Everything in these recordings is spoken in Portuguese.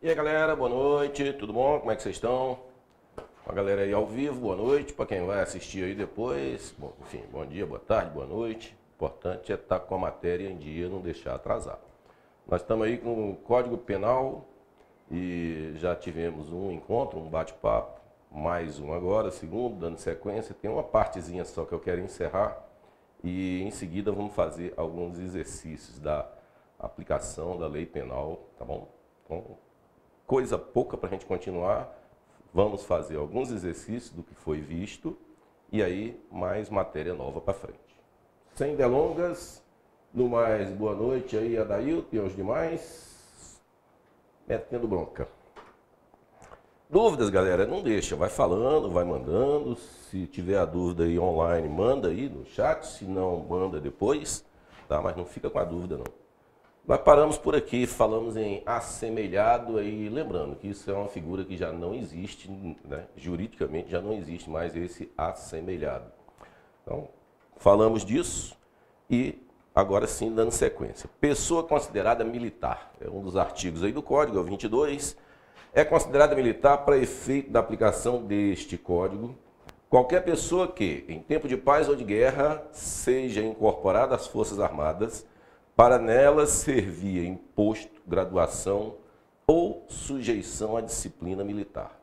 E aí galera, boa noite, tudo bom? Como é que vocês estão? A galera aí ao vivo, boa noite. Para quem vai assistir aí depois, bom, enfim, bom dia, boa tarde, boa noite. O importante é estar com a matéria em dia, não deixar atrasar. Nós estamos aí com o Código Penal e já tivemos um encontro, um bate-papo, mais um agora, segundo, dando sequência. Tem uma partezinha só que eu quero encerrar e em seguida vamos fazer alguns exercícios da aplicação da lei penal, tá bom? Então, coisa pouca para a gente continuar. Vamos fazer alguns exercícios do que foi visto e aí mais matéria nova para frente. Sem delongas, no mais, boa noite aí, Adailton e aos demais. Metendo bronca. Dúvidas, galera, não deixa, vai falando, vai mandando. Se tiver a dúvida aí online, manda aí no chat, se não, manda depois, tá? Mas não fica com a dúvida não. Nós paramos por aqui, falamos em assemelhado, aí lembrando que isso é uma figura que já não existe, né? Juridicamente já não existe mais esse assemelhado. Então, falamos disso e agora sim dando sequência. Pessoa considerada militar, é um dos artigos aí do Código, é o 22, é considerada militar para efeito da aplicação deste Código qualquer pessoa que, em tempo de paz ou de guerra, seja incorporada às Forças Armadas para nelas servir em posto, graduação ou sujeição à disciplina militar.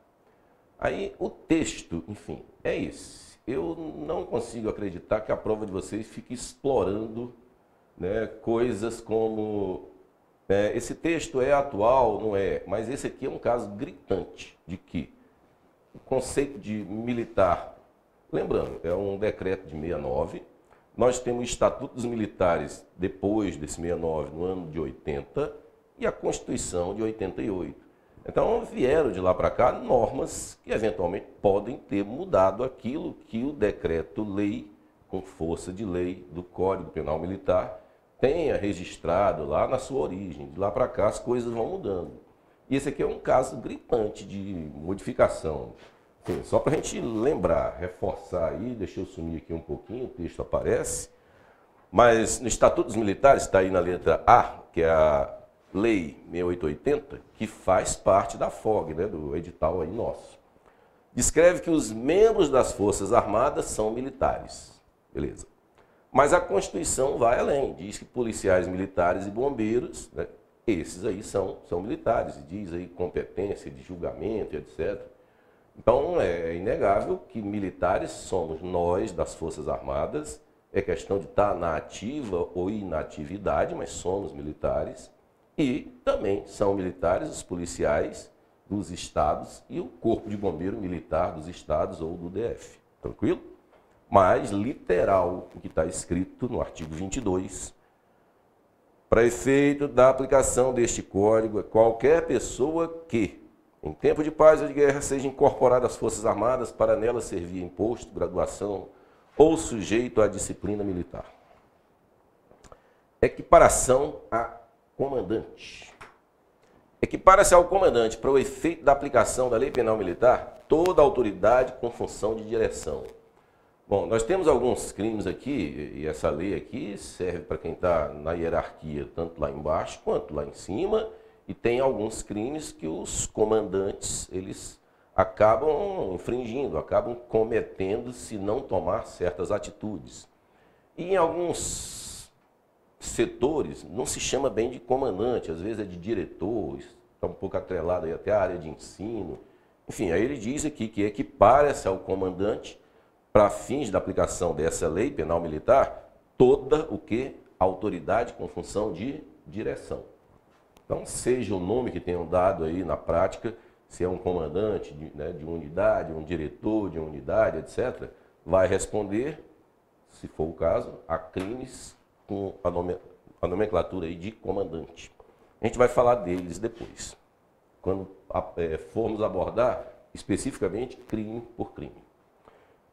Aí o texto, enfim, é esse. Eu não consigo acreditar que a prova de vocês fique explorando, né, coisas como esse texto é atual, não é, mas esse aqui é um caso gritante de que o conceito de militar, lembrando, é um decreto de 69, nós temos o Estatuto dos Militares depois desse 69, no ano de 80, e a Constituição de 88. Então vieram de lá para cá normas que eventualmente podem ter mudado aquilo que o decreto-lei, com força de lei do Código Penal Militar, tenha registrado lá na sua origem. De lá para cá as coisas vão mudando. E esse aqui é um caso gritante de modificação. Enfim, só para a gente lembrar, reforçar aí, deixa eu sumir aqui um pouquinho, o texto aparece. Mas no Estatuto dos Militares, está aí na letra A, que é a Lei 6880, que faz parte da FOG, né, do edital aí nosso. Descreve que os membros das Forças Armadas são militares. Beleza. Mas a Constituição vai além, diz que policiais militares e bombeiros, né, esses aí são militares, diz aí competência de julgamento, etc. Então é inegável que militares somos nós das Forças Armadas, é questão de estar na ativa ou inatividade, mas somos militares, e também são militares os policiais dos estados e o Corpo de Bombeiro Militar dos estados ou do DF. Tranquilo? Mas literal o que está escrito no artigo 22, para efeito da aplicação deste código, é qualquer pessoa que, em tempo de paz ou de guerra, seja incorporada às Forças Armadas para nelas servir em posto, graduação ou sujeito à disciplina militar. Equiparação a comandante. Equipara-se ao comandante para o efeito da aplicação da lei penal militar toda autoridade com função de direção. Bom, nós temos alguns crimes aqui, e essa lei aqui serve para quem está na hierarquia, tanto lá embaixo quanto lá em cima, e tem alguns crimes que os comandantes, eles acabam infringindo, acabam cometendo se não tomar certas atitudes. E em alguns setores não se chama bem de comandante, às vezes é de diretor, está um pouco atrelado aí até a área de ensino. Enfim, aí ele diz aqui que equipara-se ao comandante para fins da aplicação dessa lei penal militar toda o que? Autoridade com função de direção. Então, seja o nome que tenham dado aí na prática, se é um comandante de unidade, um diretor de unidade, etc., vai responder, se for o caso, a crimes com a nomenclatura aí de comandante. A gente vai falar deles depois, quando formos abordar especificamente crime por crime.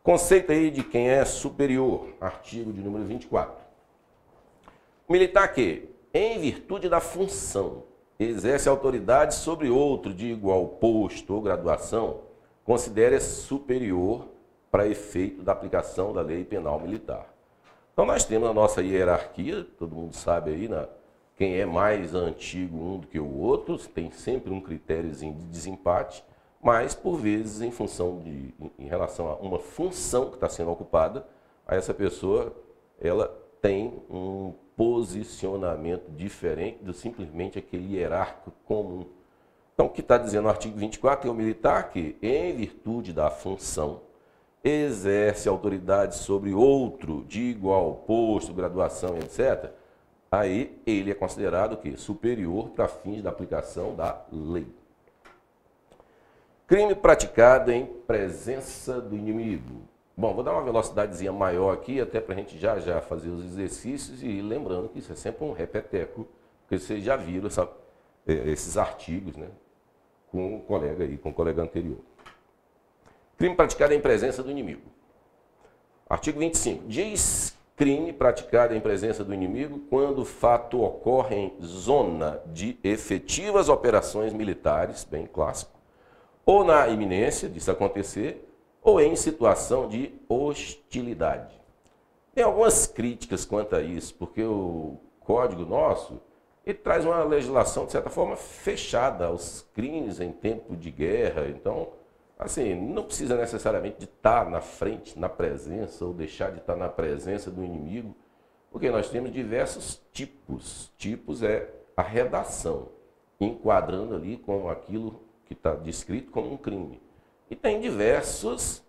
Conceito aí de quem é superior, artigo de número 24. Militar que, em virtude da função, exerce autoridade sobre outro de igual posto ou graduação, considere superior para efeito da aplicação da lei penal militar. Então nós temos a nossa hierarquia, todo mundo sabe aí, quem é mais antigo um do que o outro, tem sempre um critériozinho de desempate, mas por vezes em relação a uma função que está sendo ocupada, aí essa pessoa ela tem um posicionamento diferente do simplesmente aquele hierárquico comum. Então, o que está dizendo o artigo 24 é o militar que, em virtude da função, exerce autoridade sobre outro de igual posto, graduação, etc., aí ele é considerado o quê? Superior para fins da aplicação da lei. Crime praticado em presença do inimigo. Bom, vou dar uma velocidadezinha maior aqui, até para a gente já fazer os exercícios e lembrando que isso é sempre um repeteco, porque vocês já viram esses artigos, né, com o colega aí, com o colega anterior. Crime praticado em presença do inimigo. Artigo 25. Diz crime praticado em presença do inimigo quando o fato ocorre em zona de efetivas operações militares, bem clássico, ou na iminência disso acontecer, ou em situação de hostilidade. Tem algumas críticas quanto a isso, porque o código nosso ele traz uma legislação, de certa forma, fechada aos crimes em tempo de guerra. Então, assim, não precisa necessariamente de estar na frente, na presença, ou deixar de estar na presença do inimigo, porque nós temos diversos tipos. Tipos é a redação, enquadrando ali com aquilo que está descrito como um crime. E tem diversos,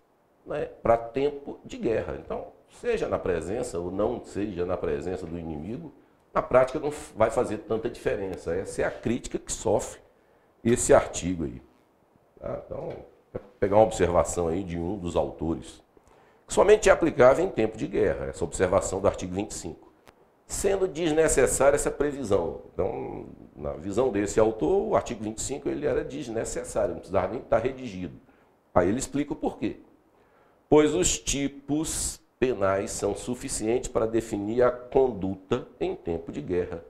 né, para tempo de guerra. Então, seja na presença ou não seja na presença do inimigo, na prática não vai fazer tanta diferença. Essa é a crítica que sofre esse artigo aí. Tá? Então, vou pegar uma observação aí de um dos autores. Somente é aplicável em tempo de guerra, essa observação do artigo 25. Sendo desnecessária essa previsão. Então, na visão desse autor, o artigo 25 ele era desnecessário, não precisava nem estar redigido. Aí ele explica o porquê. Pois os tipos penais são suficientes para definir a conduta em tempo de guerra.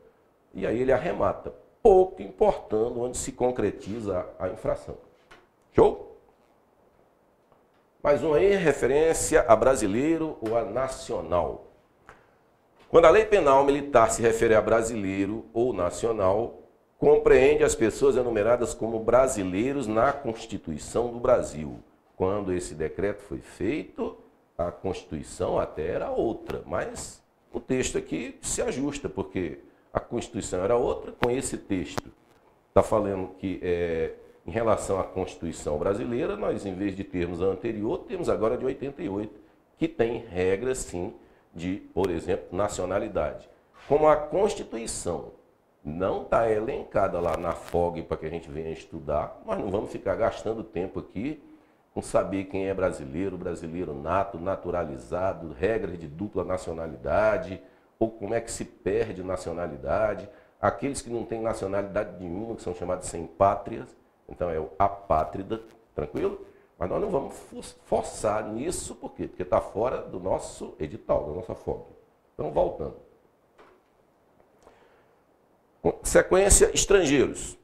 E aí ele arremata, pouco importando onde se concretiza a infração. Show? Mais um aí, referência a brasileiro ou a nacional. Quando a lei penal militar se refere a brasileiro ou nacional, compreende as pessoas enumeradas como brasileiros na Constituição do Brasil. Quando esse decreto foi feito, a Constituição até era outra, mas o texto aqui se ajusta, porque a Constituição era outra, com esse texto está falando que em relação à Constituição brasileira, nós em vez de termos a anterior, temos agora a de 88, que tem regras sim de, por exemplo, nacionalidade. Como a Constituição não está elencada lá na FOG para que a gente venha estudar, nós não vamos ficar gastando tempo aqui com saber quem é brasileiro, brasileiro nato, naturalizado, regras de dupla nacionalidade, ou como é que se perde nacionalidade, aqueles que não têm nacionalidade nenhuma, que são chamados sem pátrias, então é o apátrida, tranquilo? Mas nós não vamos forçar nisso, por quê? Porque está fora do nosso edital, da nossa FOG. Então, voltando. Sequência, estrangeiros.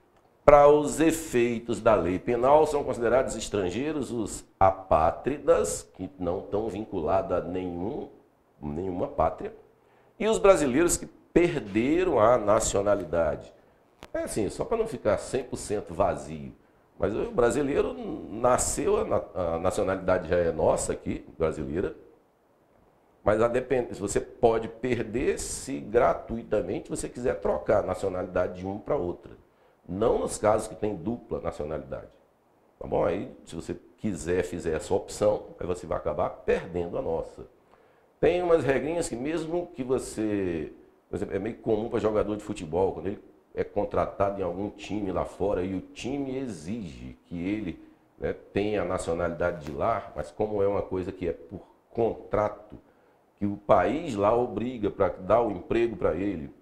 Para os efeitos da lei penal, são considerados estrangeiros os apátridas, que não estão vinculados a nenhuma pátria, e os brasileiros que perderam a nacionalidade. É assim, só para não ficar 100% vazio. Mas o brasileiro nasceu, a nacionalidade já é nossa aqui, brasileira, mas você pode perder se gratuitamente você quiser trocar a nacionalidade de uma para outra. Não nos casos que tem dupla nacionalidade. Tá bom? Aí, se você fizer essa opção, aí você vai acabar perdendo a nossa. Tem umas regrinhas que mesmo que você... Por exemplo, é meio comum para jogador de futebol, quando ele é contratado em algum time lá fora e o time exige que ele, né, tenha a nacionalidade de lá, mas como é uma coisa que é por contrato, que o país lá obriga para dar o emprego para ele,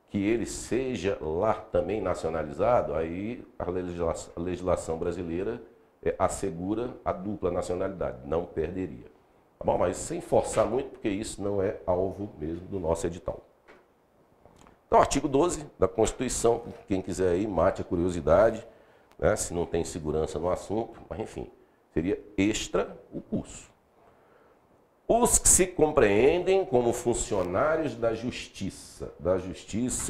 que ele seja lá também nacionalizado, aí a legislação brasileira assegura a dupla nacionalidade, não perderia. Tá bom? Mas sem forçar muito, porque isso não é alvo mesmo do nosso edital. Então, artigo 12 da Constituição, quem quiser aí, mate a curiosidade, né, se não tem segurança no assunto, mas enfim, seria extra o curso. Os que se compreendem como funcionários da justiça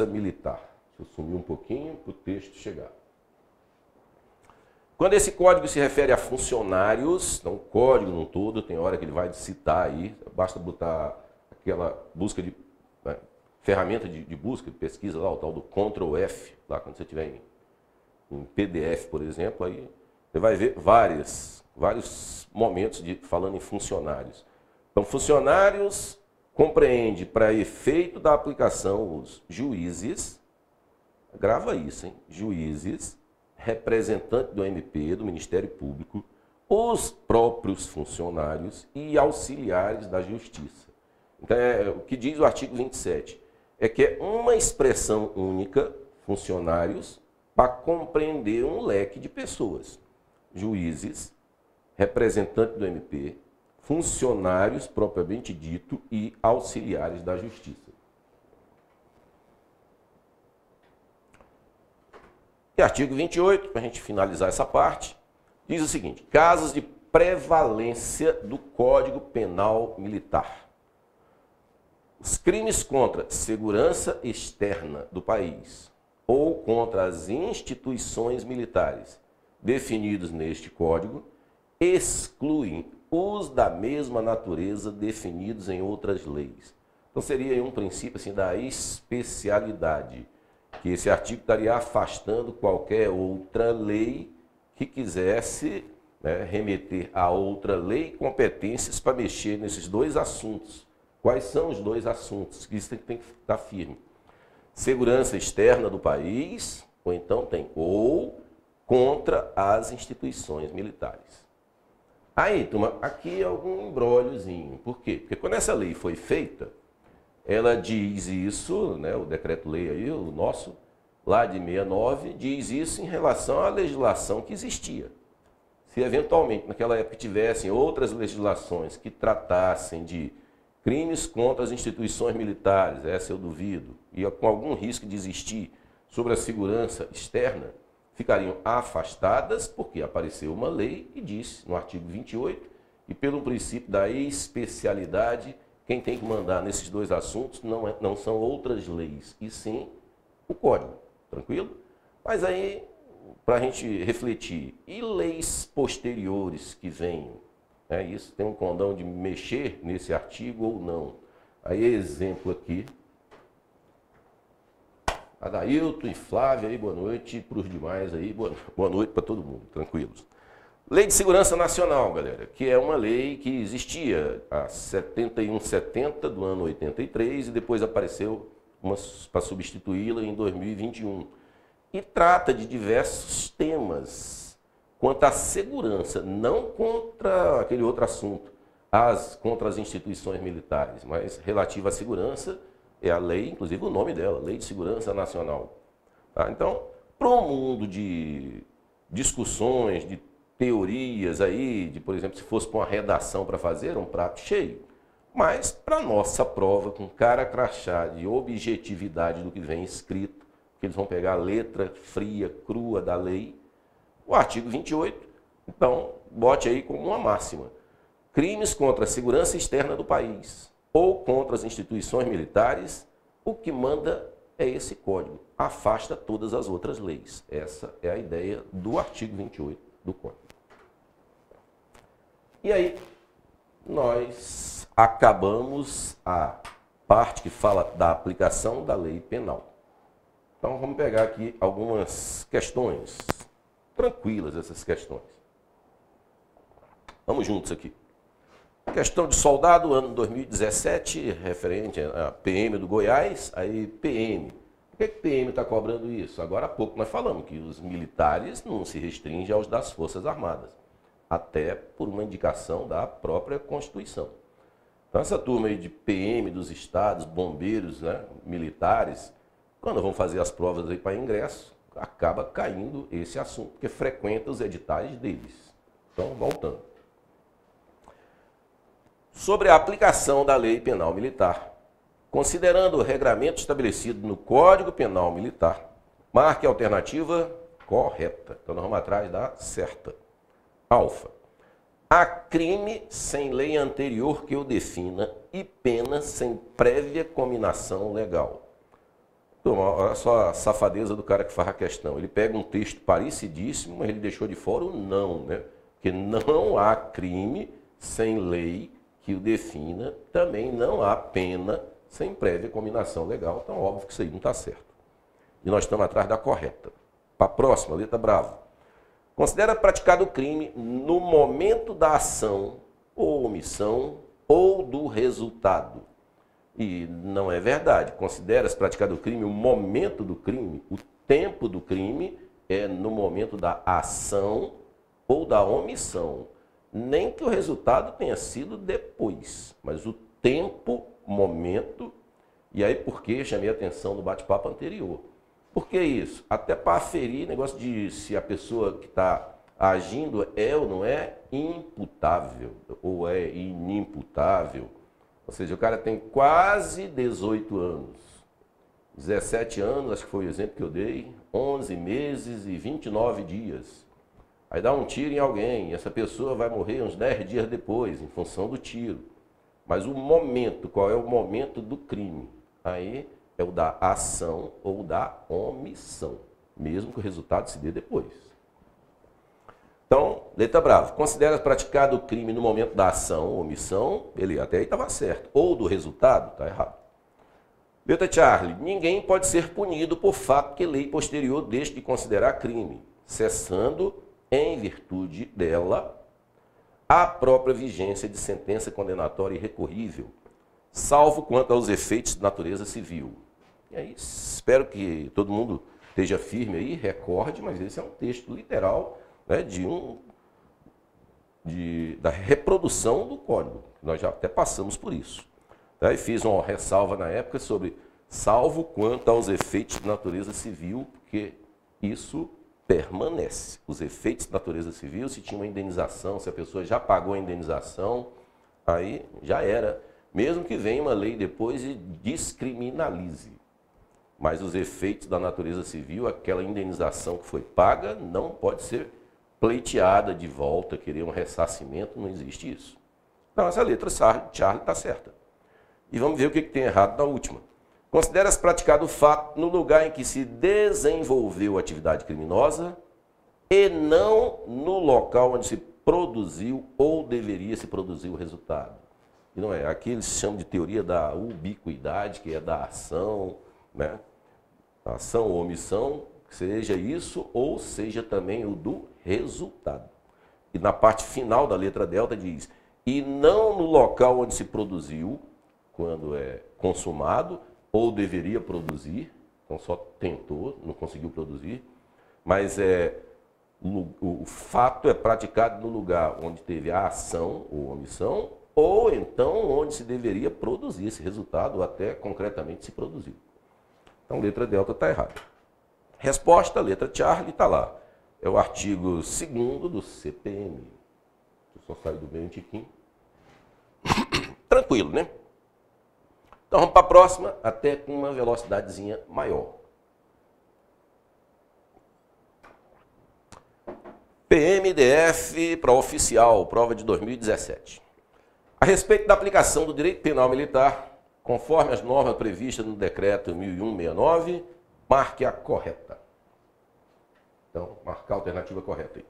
militar. Deixa eu sumir um pouquinho para o texto chegar. Quando esse código se refere a funcionários, então o código no todo, tem hora que ele vai citar aí, basta botar aquela busca de ferramenta de busca, de pesquisa lá, o tal do Ctrl F, lá quando você estiver em PDF, por exemplo, aí você vai ver vários momentos falando em funcionários. Então, funcionários compreende, para efeito da aplicação, os juízes, grava isso, hein? Juízes, representante do MP, do Ministério Público, os próprios funcionários e auxiliares da Justiça. Então, o que diz o artigo 27 é que é uma expressão única, funcionários, para compreender um leque de pessoas. Juízes, representante do MP, funcionários propriamente dito e auxiliares da Justiça. E artigo 28, para a gente finalizar essa parte, diz o seguinte: casos de prevalência do Código Penal Militar. Os crimes contra segurança externa do país ou contra as instituições militares definidos neste Código excluem os da mesma natureza definidos em outras leis. Então seria um princípio assim, da especialidade, que esse artigo estaria afastando qualquer outra lei que quisesse remeter a outra lei competências para mexer nesses dois assuntos. Quais são os dois assuntos? Isso tem que estar firme. Segurança externa do país, ou então ou contra as instituições militares. Aí, turma, aqui é algum embróliozinho. Por quê? Porque quando essa lei foi feita, ela diz isso, o decreto-lei aí, o nosso, lá de 69, diz isso em relação à legislação que existia. Se eventualmente naquela época tivessem outras legislações que tratassem de crimes contra as instituições militares, essa eu duvido, e com algum risco de existir sobre a segurança externa, ficariam afastadas, porque apareceu uma lei que diz, no artigo 28, e pelo princípio da especialidade, quem tem que mandar nesses dois assuntos não são outras leis, e sim o Código. Tranquilo? Mas aí, para a gente refletir, e leis posteriores que venham? Isso tem um condão de mexer nesse artigo ou não? Aí, exemplo aqui. Adailton e Flávia, aí, boa noite. Para os demais aí, boa noite para todo mundo, tranquilos. Lei de Segurança Nacional, galera, que é uma lei que existia a 7170 do ano 83 e depois apareceu para substituí-la em 2021. E trata de diversos temas quanto à segurança, não contra aquele outro assunto, contra as instituições militares, mas relativa à segurança. É a lei, inclusive o nome dela, Lei de Segurança Nacional. Tá? Então, para o mundo de discussões, de teorias aí, por exemplo, se fosse para uma redação para fazer, era um prato cheio. Mas, para a nossa prova, com cara crachá de objetividade do que vem escrito, que eles vão pegar a letra fria, crua da lei, o artigo 28, então, bote aí como uma máxima. Crimes contra a segurança externa do país ou contra as instituições militares, o que manda é esse código. Afasta todas as outras leis. Essa é a ideia do artigo 28 do Código. E aí, nós acabamos a parte que fala da aplicação da lei penal. Então, vamos pegar aqui algumas questões. Tranquilas essas questões. Vamos juntos aqui. Questão de soldado, ano 2017, referente à PM do Goiás, aí PM. Por que PM está cobrando isso? Agora há pouco nós falamos que os militares não se restringem aos das Forças Armadas, até por uma indicação da própria Constituição. Então essa turma aí de PM dos estados, bombeiros, militares, quando vão fazer as provas aí para ingresso, acaba caindo esse assunto, porque frequenta os editais deles. Então, voltando. Sobre a aplicação da Lei Penal Militar. Considerando o regramento estabelecido no Código Penal Militar, marque a alternativa correta. Então, nós vamos atrás da certa. Alfa. Há crime sem lei anterior que o defina e pena sem prévia cominação legal. Turma, olha só a safadeza do cara que faz a questão. Ele pega um texto parecidíssimo, mas ele deixou de fora o não, né? Porque não há crime sem lei que o defina, também não há pena sem prévia combinação legal. Então, óbvio que isso aí não está certo. E nós estamos atrás da correta. Para a próxima, letra brava. Considera praticado o crime no momento da ação ou omissão ou do resultado. E não é verdade. Considera-se praticado o crime o momento do crime, o tempo do crime é no momento da ação ou da omissão. Nem que o resultado tenha sido depois, mas o tempo, momento, e aí por que chamei a atenção no bate-papo anterior. Por que isso? Até para aferir negócio de se a pessoa que está agindo é ou não é imputável, ou é inimputável. Ou seja, o cara tem quase 18 anos, 17 anos, acho que foi o exemplo que eu dei, 11 meses e 29 dias. Aí dá um tiro em alguém, e essa pessoa vai morrer uns 10 dias depois, em função do tiro. Mas o momento, qual é o momento do crime? Aí é o da ação ou da omissão, mesmo que o resultado se dê depois. Então, letra brava. Considera praticado o crime no momento da ação ou omissão, beleza, até aí estava certo. Ou do resultado, está errado. Letra Charlie. Ninguém pode ser punido por fato que lei posterior deixe de considerar crime, cessando, em virtude dela, a própria vigência de sentença condenatória irrecorrível, salvo quanto aos efeitos de natureza civil. E aí, espero que todo mundo esteja firme aí, recorde, mas esse é um texto literal, né, da reprodução do código. Nós já até passamos por isso. Tá? E fiz uma ressalva na época sobre salvo quanto aos efeitos de natureza civil, porque isso permanece. Os efeitos de natureza civil, se tinha uma indenização, se a pessoa já pagou a indenização, aí já era. Mesmo que venha uma lei depois e descriminalize. Mas os efeitos da natureza civil, aquela indenização que foi paga, não pode ser pleiteada de volta, querer um ressarcimento, não existe isso. Então, essa letra Charlie está certa. E vamos ver o que tem errado na última. Considera-se praticado o fato no lugar em que se desenvolveu a atividade criminosa e não no local onde se produziu ou deveria se produzir o resultado. E não é. Aqui eles chamam de teoria da ubiquidade, que é da ação, né? Ação ou omissão, seja isso ou seja também o do resultado. E na parte final da letra delta diz, e não no local onde se produziu, quando é consumado, ou deveria produzir, então só tentou, não conseguiu produzir, mas o fato é praticado no lugar onde teve a ação ou omissão, ou então onde se deveria produzir esse resultado, ou até concretamente se produziu. Então, letra delta está errada. Resposta, letra Charlie, está lá. É o artigo 2º do CPM. Eu só saio do meio um tiquinho. Tranquilo, né? Então, vamos para a próxima, até com uma velocidadezinha maior. PMDF para oficial, prova de 2017. A respeito da aplicação do direito penal militar, conforme as normas previstas no decreto 1001/69, marque a correta. Então, marcar a alternativa correta aí.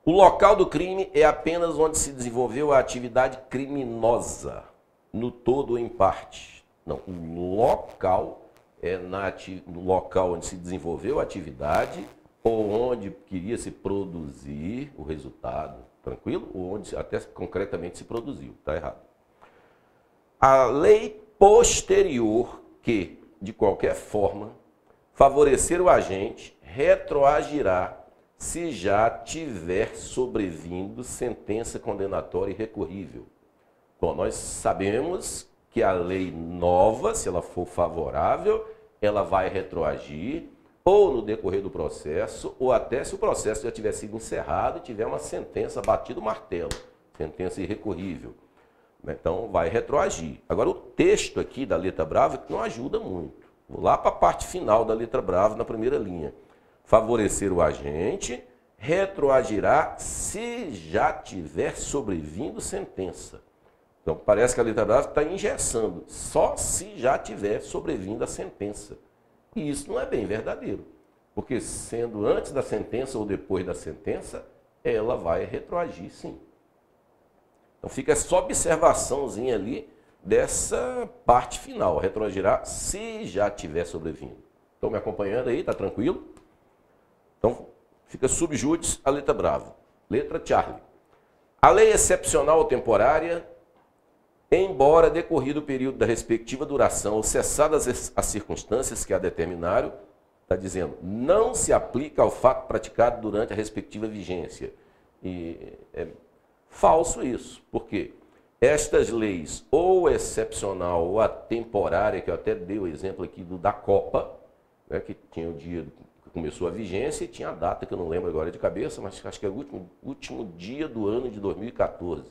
O local do crime é apenas onde se desenvolveu a atividade criminosa, no todo ou em parte. Não, o local é no local onde se desenvolveu a atividade ou onde queria se produzir o resultado, tranquilo? Ou onde até concretamente se produziu, está errado. A lei posterior que, de qualquer forma, favorecer o agente, retroagirá se já tiver sobrevindo sentença condenatória irrecorrível. Bom, nós sabemos que a lei nova, se ela for favorável, ela vai retroagir ou no decorrer do processo, ou até se o processo já tiver sido encerrado e tiver uma sentença batida o martelo, sentença irrecorrível. Então, vai retroagir. Agora, o texto aqui da letra brava não ajuda muito. Vou lá para a parte final da letra brava, na primeira linha. Favorecer o agente, retroagirá se já tiver sobrevindo sentença. Então, parece que a letra brava está engessando, só se já tiver sobrevindo a sentença. E isso não é bem verdadeiro, porque sendo antes da sentença ou depois da sentença, ela vai retroagir sim. Então fica só observaçãozinha ali dessa parte final, retroagirá se já tiver sobrevindo. Estão me acompanhando aí, tá tranquilo? Então fica subjúdice a letra bravo. Letra Charlie. A lei excepcional ou temporária, embora decorrido o período da respectiva duração ou cessadas as circunstâncias que a determinaram, está dizendo, não se aplica ao fato praticado durante a respectiva vigência. E é falso isso. Por quê? Estas leis, ou excepcional ou a temporária, que eu até dei o exemplo aqui da Copa, né, que tinha o dia que começou a vigência e tinha a data que eu não lembro agora de cabeça, mas acho que é o último dia do ano de 2014.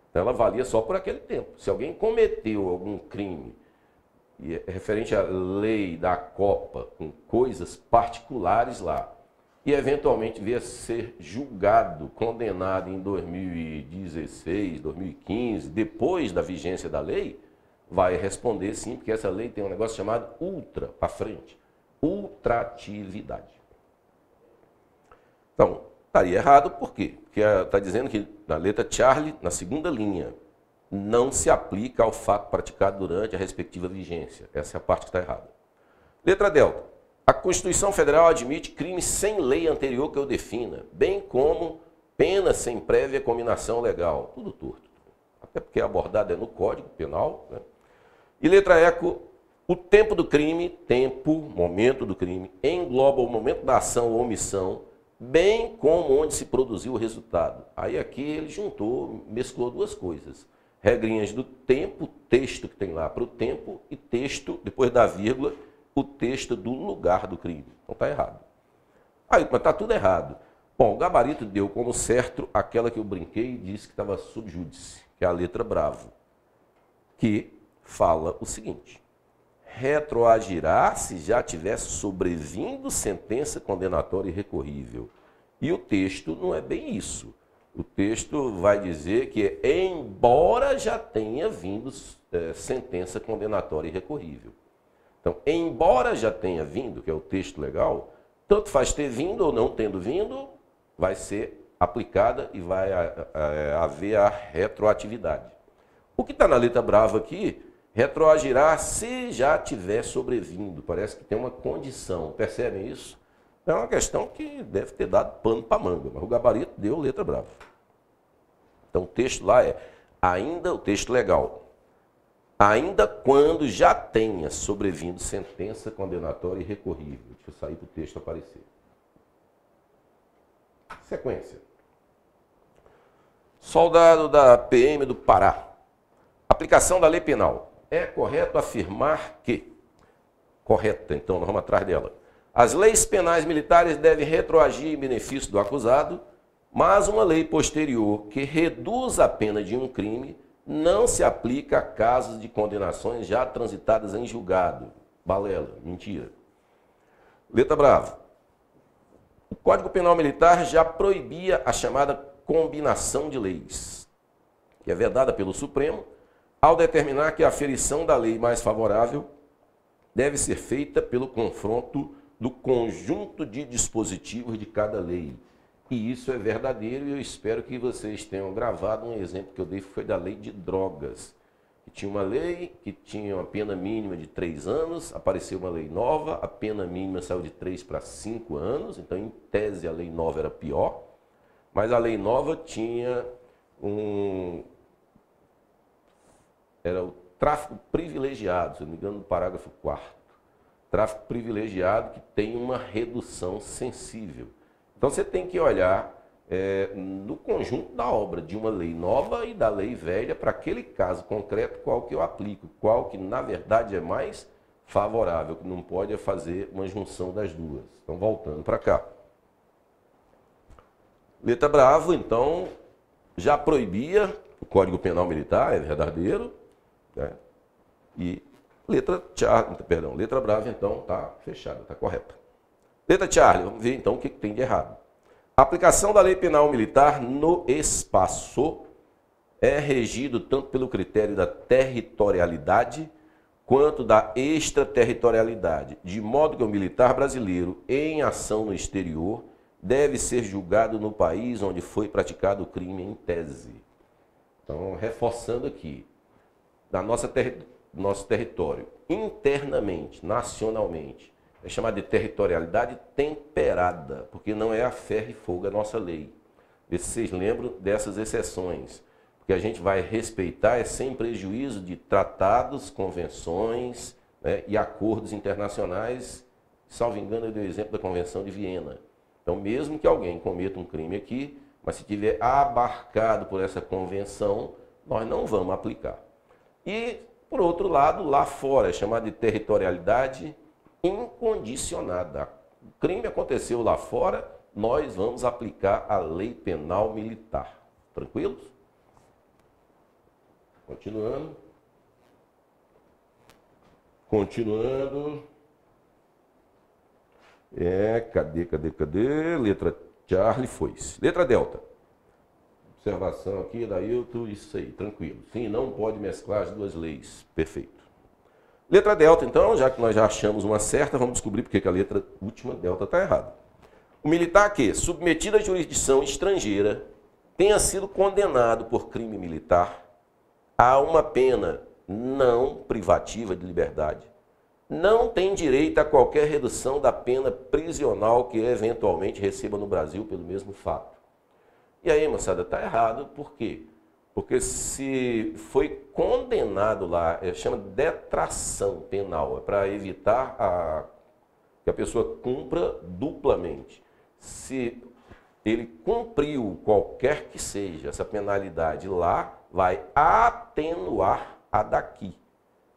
Então ela valia só por aquele tempo. Se alguém cometeu algum crime referente à lei da Copa, com coisas particulares lá, e eventualmente vier a ser julgado, condenado em 2016, 2015, depois da vigência da lei, vai responder sim, porque essa lei tem um negócio chamado ultra, para frente, ultratividade. Então, estaria errado por quê? Porque está dizendo que na letra Charlie, na segunda linha, não se aplica ao fato praticado durante a respectiva vigência. Essa é a parte que está errada. Letra Delta. A Constituição Federal admite crime sem lei anterior que eu defina, bem como pena sem prévia cominação legal. Tudo torto. Até porque a abordada é no Código Penal. Né? E letra Eco. O tempo do crime, momento do crime, engloba o momento da ação ou omissão, bem como onde se produziu o resultado. Aí aqui ele mesclou duas coisas. Regrinhas do tempo, texto que tem lá para o tempo, e texto, depois da vírgula, o texto do lugar do crime. Então está errado. Aí, mas está tudo errado. Bom, o gabarito deu como certo aquela que eu brinquei e disse que estava subjúdice, que é a letra bravo, que fala o seguinte: retroagirá se já tivesse sobrevindo sentença condenatória irrecorrível. E o texto não é bem isso. O texto vai dizer que, embora já tenha vindo sentença condenatória irrecorrível. Então, embora já tenha vindo, que é o texto legal, tanto faz ter vindo ou não tendo vindo, vai ser aplicada e vai haver a retroatividade. O que está na letra brava aqui, retroagirá se já tiver sobrevindo. Parece que tem uma condição. Percebem isso? É uma questão que deve ter dado pano para manga, mas o gabarito deu letra brava. Então o texto lá é, ainda o texto legal, ainda quando já tenha sobrevindo sentença condenatória irrecorrível. Deixa eu sair para o texto aparecer. Sequência. Soldado da PM do Pará. Aplicação da lei penal. É correto afirmar que, correta, então nós vamos atrás dela, as leis penais militares devem retroagir em benefício do acusado, mas uma lei posterior que reduz a pena de um crime não se aplica a casos de condenações já transitadas em julgado. Balela, mentira. Letra brava. O Código Penal Militar já proibia a chamada combinação de leis, que é vedada pelo Supremo, ao determinar que a aferição da lei mais favorável deve ser feita pelo confronto do conjunto de dispositivos de cada lei. E isso é verdadeiro e eu espero que vocês tenham gravado um exemplo que eu dei, que foi da lei de drogas. Que tinha uma lei que tinha uma pena mínima de 3 anos, apareceu uma lei nova, a pena mínima saiu de 3 para 5 anos, então em tese a lei nova era pior, mas a lei nova tinha era o tráfico privilegiado, se não me engano, no parágrafo 4º. Tráfico privilegiado que tem uma redução sensível. Então você tem que olhar no conjunto da obra, de uma lei nova e da lei velha, para aquele caso concreto, qual que eu aplico, qual que na verdade é mais favorável, que não pode fazer uma junção das duas. Então voltando para cá. Letra bravo, então, já proibia o Código Penal Militar, é verdadeiro, né? E letra brava, então, está fechada, está correta. Letra Charlie, vamos ver então o que tem de errado. A aplicação da lei penal militar no espaço é regido tanto pelo critério da territorialidade quanto da extraterritorialidade, de modo que o militar brasileiro, em ação no exterior, deve ser julgado no país onde foi praticado o crime em tese. Então, reforçando aqui, nosso território, internamente, nacionalmente, é chamado de territorialidade temperada, porque não é a ferro e fogo a nossa lei. Vê se vocês lembram dessas exceções, porque a gente vai respeitar sem prejuízo de tratados, convenções, né, e acordos internacionais. Salvo engano, eu dei o exemplo da Convenção de Viena. Então, mesmo que alguém cometa um crime aqui, mas se tiver abarcado por essa convenção, nós não vamos aplicar. E, por outro lado, lá fora, é chamado de territorialidade incondicionada. O crime aconteceu lá fora, nós vamos aplicar a lei penal militar. Tranquilos? Continuando. Cadê? Letra Charlie foi-se. Letra Delta. Observação aqui da Hilton, isso aí, tranquilo. Sim, não pode mesclar as duas leis. Perfeito. Letra Delta, então, já que nós já achamos uma certa, vamos descobrir porque que a letra última Delta está errada. O militar que, submetido à jurisdição estrangeira, tenha sido condenado por crime militar a uma pena não privativa de liberdade, não tem direito a qualquer redução da pena prisional que eventualmente receba no Brasil pelo mesmo fato. E aí, moçada, está errado, por quê? Porque se foi condenado lá, chama de detração penal, é para evitar que a pessoa cumpra duplamente. Se ele cumpriu qualquer que seja essa penalidade lá, vai atenuar a daqui,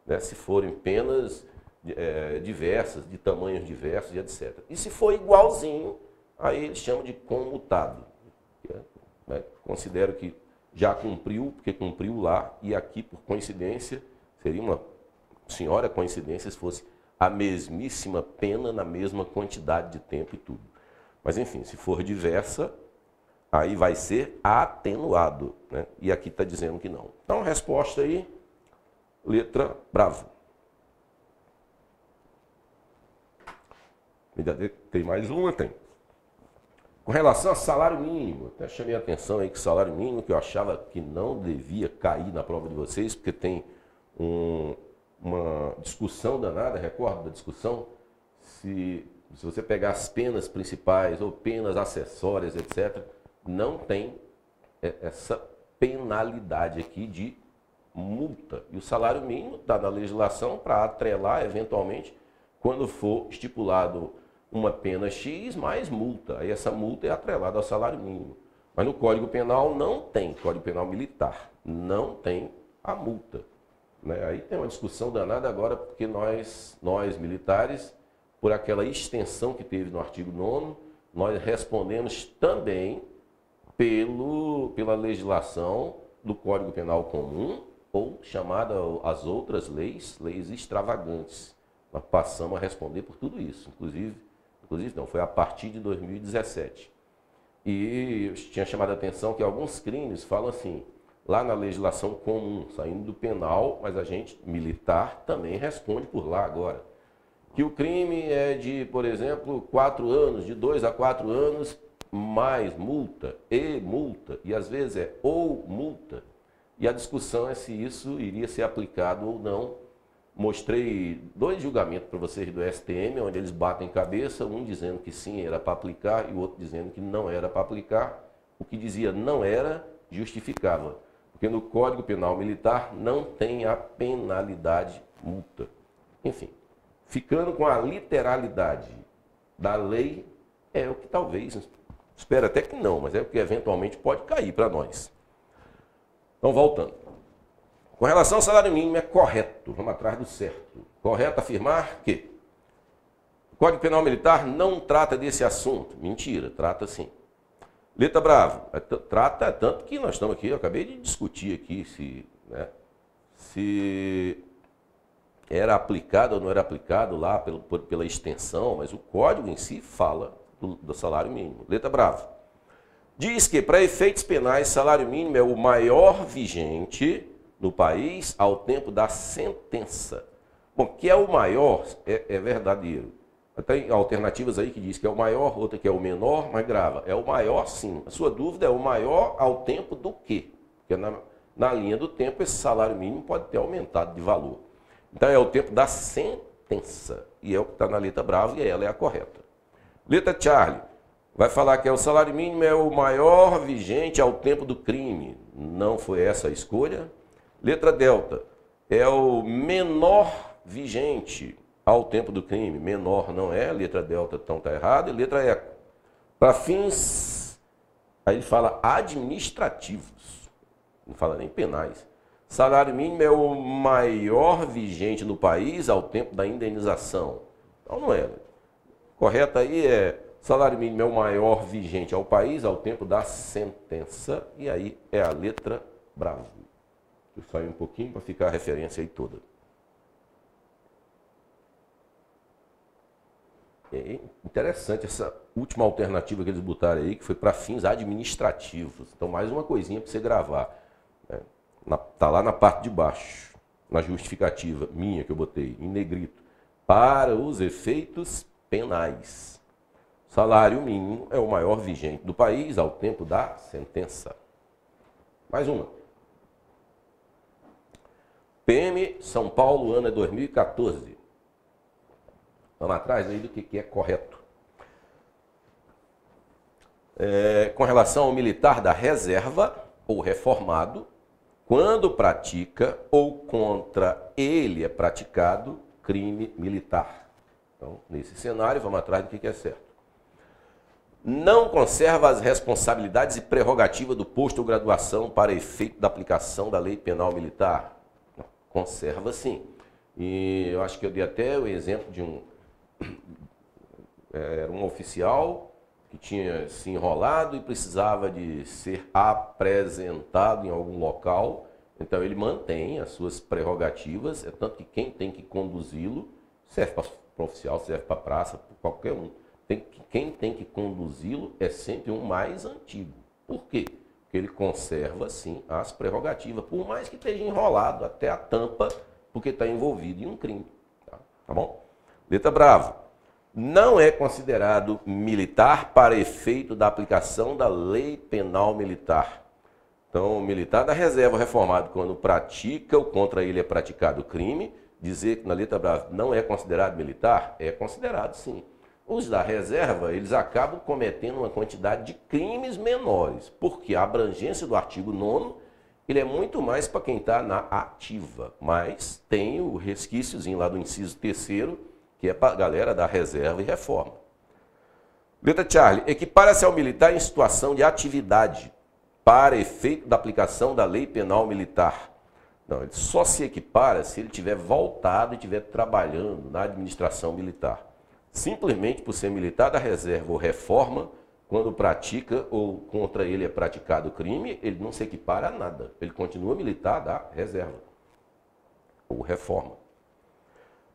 né? Se forem penas diversas, de tamanhos diversos e etc. E se for igualzinho, aí eles chamam de comutado. Né? Considero que já cumpriu, porque cumpriu lá, e aqui, por coincidência, seria uma senhora coincidência se fosse a mesmíssima pena na mesma quantidade de tempo e tudo. Mas, enfim, se for diversa, aí vai ser atenuado, né? E aqui está dizendo que não. Então, resposta aí, letra Bravo. Tem mais uma? Tem. Com relação a salário mínimo, até chamei a atenção aí que salário mínimo, que eu achava que não devia cair na prova de vocês, porque tem uma discussão danada, recorda da discussão? Se você pegar as penas principais ou penas acessórias, etc., não tem essa penalidade aqui de multa. E o salário mínimo está na legislação para atrelar, eventualmente, quando for estipulado uma pena X mais multa. Aí essa multa é atrelada ao salário mínimo. Mas no Código Penal não tem, Código Penal Militar, não tem a multa. Né? Aí tem uma discussão danada agora, porque nós militares, por aquela extensão que teve no artigo 9º, nós respondemos também pela legislação do Código Penal Comum, ou chamada as outras leis extravagantes. Nós passamos a responder por tudo isso, inclusive não, foi a partir de 2017. E eu tinha chamado a atenção que alguns crimes falam assim, lá na legislação comum, saindo do penal, mas a gente, militar, também responde por lá agora. Que o crime é de, por exemplo, 4 anos, de 2 a 4 anos, mais multa, e às vezes é ou multa. E a discussão é se isso iria ser aplicado ou não. Mostrei 2 julgamentos para vocês do STM, onde eles batem cabeça, um dizendo que sim, era para aplicar, e o outro dizendo que não era para aplicar. O que dizia não era, justificava. Porque no Código Penal Militar não tem a penalidade multa. Enfim, ficando com a literalidade da lei, é o que talvez, espero até que não, mas é o que eventualmente pode cair para nós. Então, voltando. Com relação ao salário mínimo, é correto, vamos atrás do certo. Correto afirmar que o Código Penal Militar não trata desse assunto. Mentira, trata sim. Letra Bravo, trata tanto que nós estamos aqui, eu acabei de discutir aqui se era aplicado ou não era aplicado lá pela extensão, mas o código em si fala do salário mínimo. Letra Bravo. Diz que, para efeitos penais, salário mínimo é o maior vigente no país ao tempo da sentença. Bom, que é o maior, é verdadeiro. Tem alternativas aí que diz que é o maior, outra que é o menor, mas grava. É o maior, sim. A sua dúvida é o maior ao tempo do quê? Porque na linha do tempo, esse salário mínimo pode ter aumentado de valor. Então, é o tempo da sentença. E é o que está na letra brava e ela é a correta. Letra Charlie. Vai falar que o salário mínimo é o maior vigente ao tempo do crime. Não foi essa a escolha. Letra Delta. É o menor vigente ao tempo do crime. Menor não é. Letra Delta então está errada. E letra Eco. Para fins, aí ele fala administrativos. Não fala nem penais. Salário mínimo é o maior vigente no país ao tempo da indenização. Então não é. Correto aí é salário mínimo é o maior vigente ao país ao tempo da sentença. E aí é a letra bravo. Eu saio um pouquinho para ficar a referência aí toda. É interessante essa última alternativa que eles botaram aí, que foi para fins administrativos. Então, mais uma coisinha para você gravar. Está lá na parte de baixo, na justificativa minha que eu botei, em negrito. Para os efeitos penais. Salário mínimo é o maior vigente do país ao tempo da sentença. Mais uma. PM São Paulo, ano é 2014. Vamos atrás aí do que é correto. Com relação ao militar da reserva ou reformado, quando pratica ou contra ele é praticado crime militar. Então, nesse cenário, vamos atrás do que é certo. Não conserva as responsabilidades e prerrogativas do posto ou graduação para efeito da aplicação da lei penal militar. Conserva sim. E eu acho que eu dei até o exemplo de era um oficial que tinha se enrolado e precisava de ser apresentado em algum local. Então ele mantém as suas prerrogativas, é tanto que quem tem que conduzi-lo, serve para oficial, serve para praça, para qualquer um. Quem tem que conduzi-lo é sempre um mais antigo. Por quê? Porque ele conserva, sim, as prerrogativas, por mais que esteja enrolado até a tampa, porque está envolvido em um crime. Tá bom? Letra brava. Não é considerado militar para efeito da aplicação da lei penal militar. Então, o militar da reserva reformado, quando pratica ou contra ele é praticado crime, dizer que na letra brava não é considerado militar, é considerado sim. Os da reserva, eles acabam cometendo uma quantidade de crimes menores, porque a abrangência do artigo 9º, ele é muito mais para quem está na ativa, mas tem o resquíciozinho lá do inciso 3º, que é para a galera da reserva e reforma. Letra Charlie, equipara-se ao militar em situação de atividade para efeito da aplicação da lei penal militar. Não, ele só se equipara se ele estiver voltado e estiver trabalhando na administração militar. Simplesmente por ser militar da reserva ou reforma, quando pratica ou contra ele é praticado crime, ele não se equipara a nada. Ele continua militar da reserva ou reforma.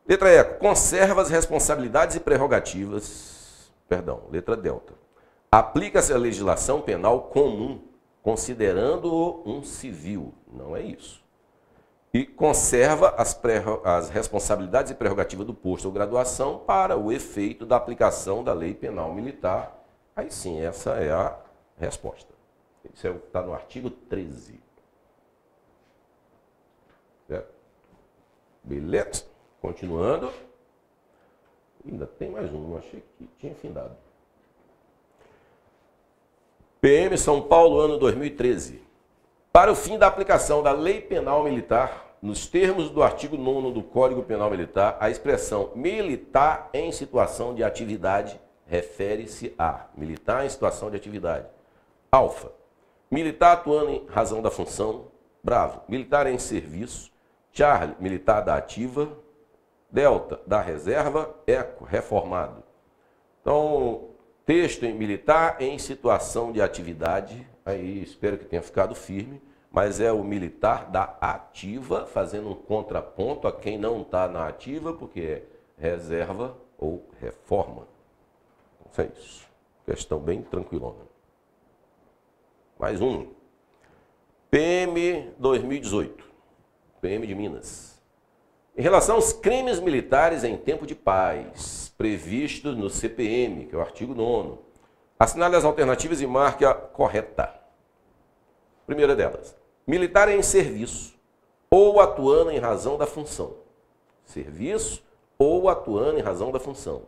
Letra E, conserva as responsabilidades e prerrogativas. Perdão, letra Delta. Aplica-se a legislação penal comum, considerando-o um civil. Não é isso. E conserva as responsabilidades e prerrogativas do posto ou graduação para o efeito da aplicação da lei penal militar. Aí sim, essa é a resposta. Isso está no artigo 13. Certo? Beleza? Continuando. Ainda tem mais um, achei que tinha findado. PM São Paulo, ano 2013. Para o fim da aplicação da lei penal militar, nos termos do artigo 9º do Código Penal Militar, a expressão militar em situação de atividade refere-se a militar em situação de atividade. Alfa, militar atuando em razão da função. Bravo, militar em serviço. Charlie, militar da ativa. Delta, da reserva. Eco, reformado. Então, texto em militar em situação de atividade. Aí espero que tenha ficado firme, mas é o militar da ativa, fazendo um contraponto a quem não está na ativa, porque é reserva ou reforma. Então, é isso. Questão bem tranquilona. Mais um. PM 2018. PM de Minas. Em relação aos crimes militares em tempo de paz, previstos no CPM, que é o artigo 9º, assinale as alternativas e marque a correta. Primeira delas, militar em serviço ou atuando em razão da função. Serviço ou atuando em razão da função.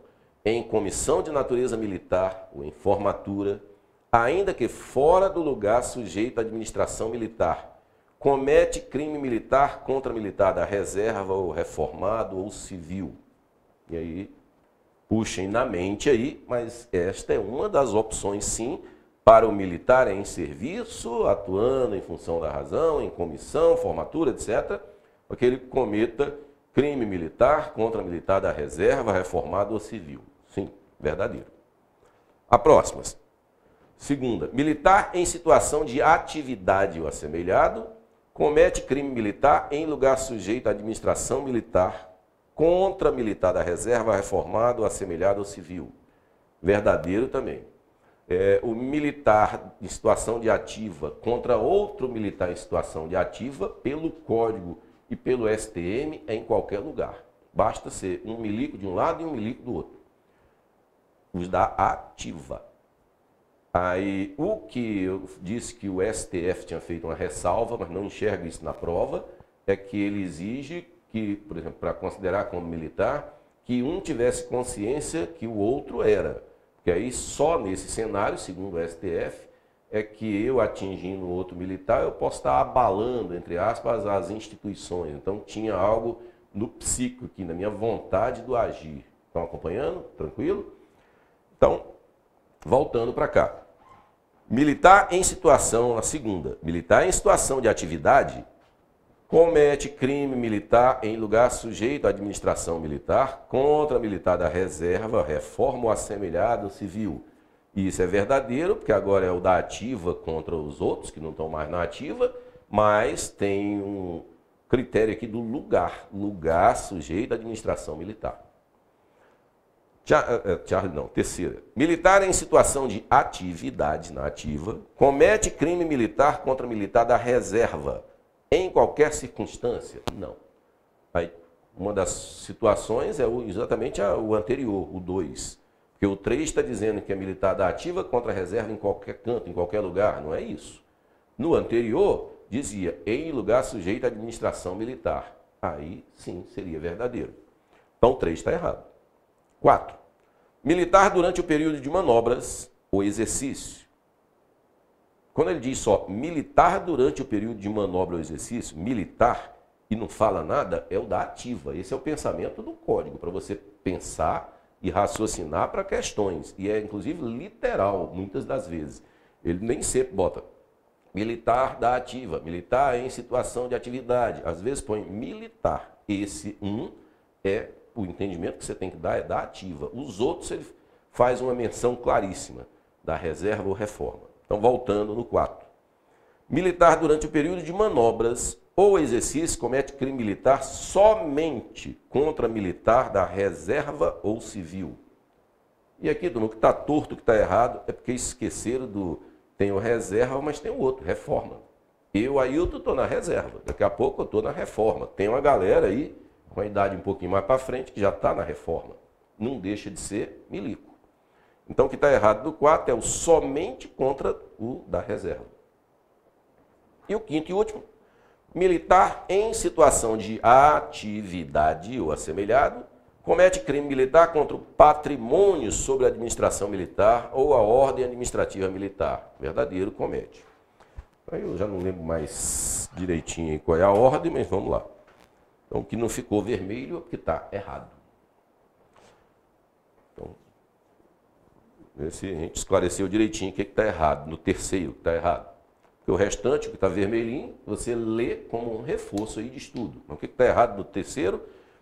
Em comissão de natureza militar ou em formatura, ainda que fora do lugar sujeito à administração militar, comete crime militar contra militar da reserva ou reformado ou civil. E aí, puxem na mente aí, mas esta é uma das opções, sim, para o militar em serviço, atuando em função da razão, em comissão, formatura, etc., para que ele cometa crime militar contra militar da reserva, reformado ou civil. Sim, verdadeiro. A próxima. Segunda, militar em situação de atividade ou assemelhado, comete crime militar em lugar sujeito à administração militar contra militar da reserva, reformado, assemelhado ou civil. Verdadeiro também. O militar em situação de ativa contra outro militar em situação de ativa, pelo Código e pelo STM, é em qualquer lugar. Basta ser um milico de um lado e um milico do outro. Os da ativa. Aí, o que eu disse que o STF tinha feito uma ressalva, mas não enxerga isso na prova, é que ele exige que, por exemplo, para considerar como militar, que um tivesse consciência que o outro era. Porque aí só nesse cenário, segundo o STF, é que eu atingindo outro militar, eu posso estar abalando, entre aspas, as instituições. Então tinha algo no psíquico aqui, na minha vontade do agir. Estão acompanhando? Tranquilo? Então, voltando para cá. Militar em situação, a segunda, militar em situação de atividade, comete crime militar em lugar sujeito à administração militar contra militar da reserva, reforma ou assemelhado civil. E isso é verdadeiro, porque agora é o da ativa contra os outros, que não estão mais na ativa, mas tem um critério aqui do lugar sujeito à administração militar. Terceira. Militar em situação de atividade na ativa, comete crime militar contra militar da reserva, em qualquer circunstância? Não. Aí, uma das situações é exatamente o anterior, o 2. Porque o 3 está dizendo que é militar da ativa contra a reserva em qualquer canto, em qualquer lugar. Não é isso. No anterior, dizia em lugar sujeito à administração militar. Aí, sim, seria verdadeiro. Então, o 3 está errado. 4. Militar durante o período de manobras ou exercício. Quando ele diz só militar durante o período de manobra ou exercício, militar, e não fala nada, é o da ativa. Esse é o pensamento do código, para você pensar e raciocinar para questões. E é, inclusive, literal, muitas das vezes. Ele nem sempre bota militar da ativa, militar em situação de atividade. Às vezes põe militar. Esse é o entendimento que você tem que dar, é da ativa. Os outros ele faz uma menção claríssima da reserva ou reforma. Então, voltando no 4. Militar durante o período de manobras ou exercício comete crime militar somente contra militar da reserva ou civil. E aqui, no que está torto, o que está errado, é porque esqueceram do... Tem o reserva, mas tem o outro, reforma. Eu, Ailton, estou na reserva. Daqui a pouco eu estou na reforma. Tem uma galera aí, com a idade um pouquinho mais para frente, que já está na reforma. Não deixa de ser milico. Então, o que está errado do 4 é o somente contra o da reserva. E o 5º e último, militar em situação de atividade ou assemelhado, comete crime militar contra o patrimônio sobre a administração militar ou a ordem administrativa militar. Verdadeiro, comete. Aí eu já não lembro mais direitinho qual é a ordem, mas vamos lá. Então, o que não ficou vermelho é porque está errado. Então, ver se a gente esclareceu direitinho o que está errado, no terceiro que está errado. Porque o restante, o que está vermelhinho, você lê como um reforço aí de estudo. Então, o que está errado no terceiro?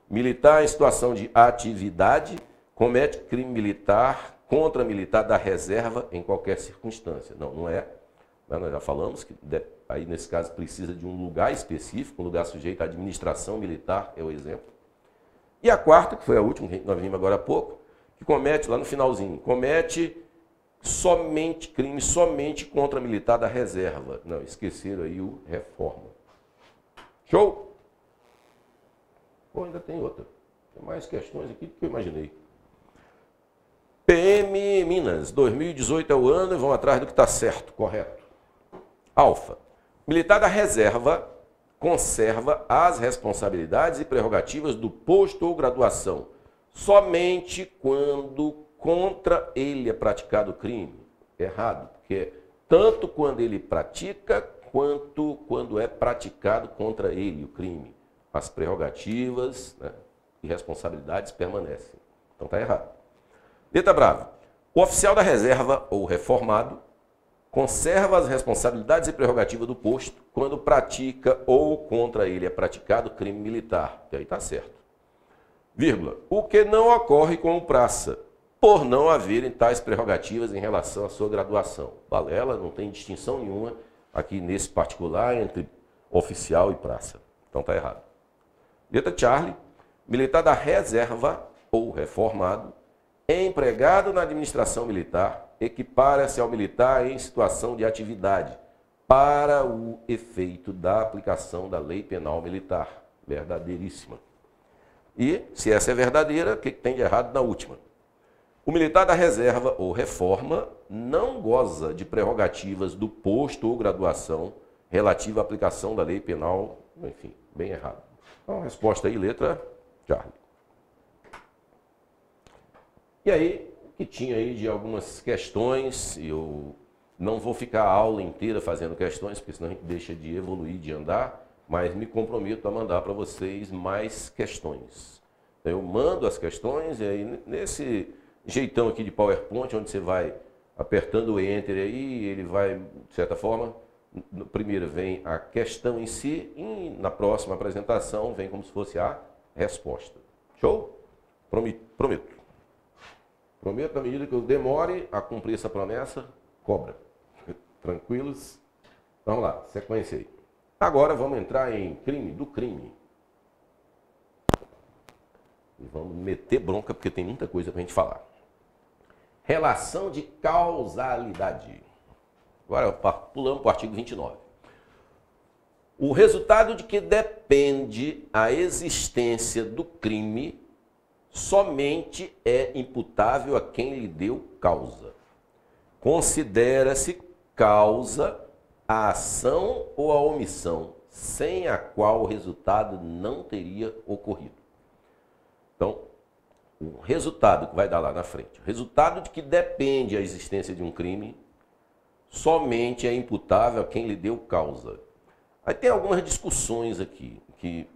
Militar em situação de atividade comete crime militar contra militar da reserva em qualquer circunstância. Não, não é. Mas nós já falamos que aí nesse caso precisa de um lugar específico, um lugar sujeito à administração militar, é o exemplo. E a quarta, que foi a última, que nós vimos agora há pouco, que comete lá no finalzinho, comete crime somente contra militar da reserva. Não, esqueceram aí o reforma. Show? Pô, ainda tem outra. Tem mais questões aqui do que eu imaginei. PM Minas, 2018 é o ano e vão atrás do que está certo, correto. Alfa. Militar da reserva conserva as responsabilidades e prerrogativas do posto ou graduação somente quando contra ele é praticado o crime. Errado, porque tanto quando ele pratica quanto quando é praticado contra ele o crime. As prerrogativas, né, e responsabilidades permanecem. Então está errado. Letra brava. O oficial da reserva ou reformado conserva as responsabilidades e prerrogativas do posto quando pratica ou contra ele é praticado crime militar. E aí está certo. Vírgula. O que não ocorre com o praça, por não haverem tais prerrogativas em relação à sua graduação. Balela, não tem distinção nenhuma aqui nesse particular entre oficial e praça. Então está errado. Letra Charlie. Militar da reserva ou reformado, empregado na administração militar, equipara-se ao militar em situação de atividade para o efeito da aplicação da lei penal militar. Verdadeiríssima. E, se essa é verdadeira, o que tem de errado na última? O militar da reserva ou reforma não goza de prerrogativas do posto ou graduação relativa à aplicação da lei penal, enfim, bem errado. Então, resposta aí, letra Charlie. E aí, o que tinha aí de algumas questões, e eu não vou ficar a aula inteira fazendo questões, porque senão a gente deixa de evoluir, de andar, mas me comprometo a mandar para vocês mais questões. Então, eu mando as questões, e aí nesse jeitão aqui de PowerPoint, onde você vai apertando o Enter aí, ele vai, de certa forma, primeiro vem a questão em si, e na próxima apresentação vem como se fosse a resposta. Show? Prometo. Prometo, na medida que eu demore a cumprir essa promessa, cobra. Tranquilos? Vamos lá, sequência aí. Agora vamos entrar em crime do crime. E vamos meter bronca, porque tem muita coisa para a gente falar. Relação de causalidade. Agora pulamos para o artigo 29. O resultado de que depende a existência do crime somente é imputável a quem lhe deu causa. Considera-se causa a ação ou a omissão, sem a qual o resultado não teria ocorrido. Então, o resultado que vai dar lá na frente, o resultado de que depende a existência de um crime, somente é imputável a quem lhe deu causa. Aí tem algumas discussões aqui, que,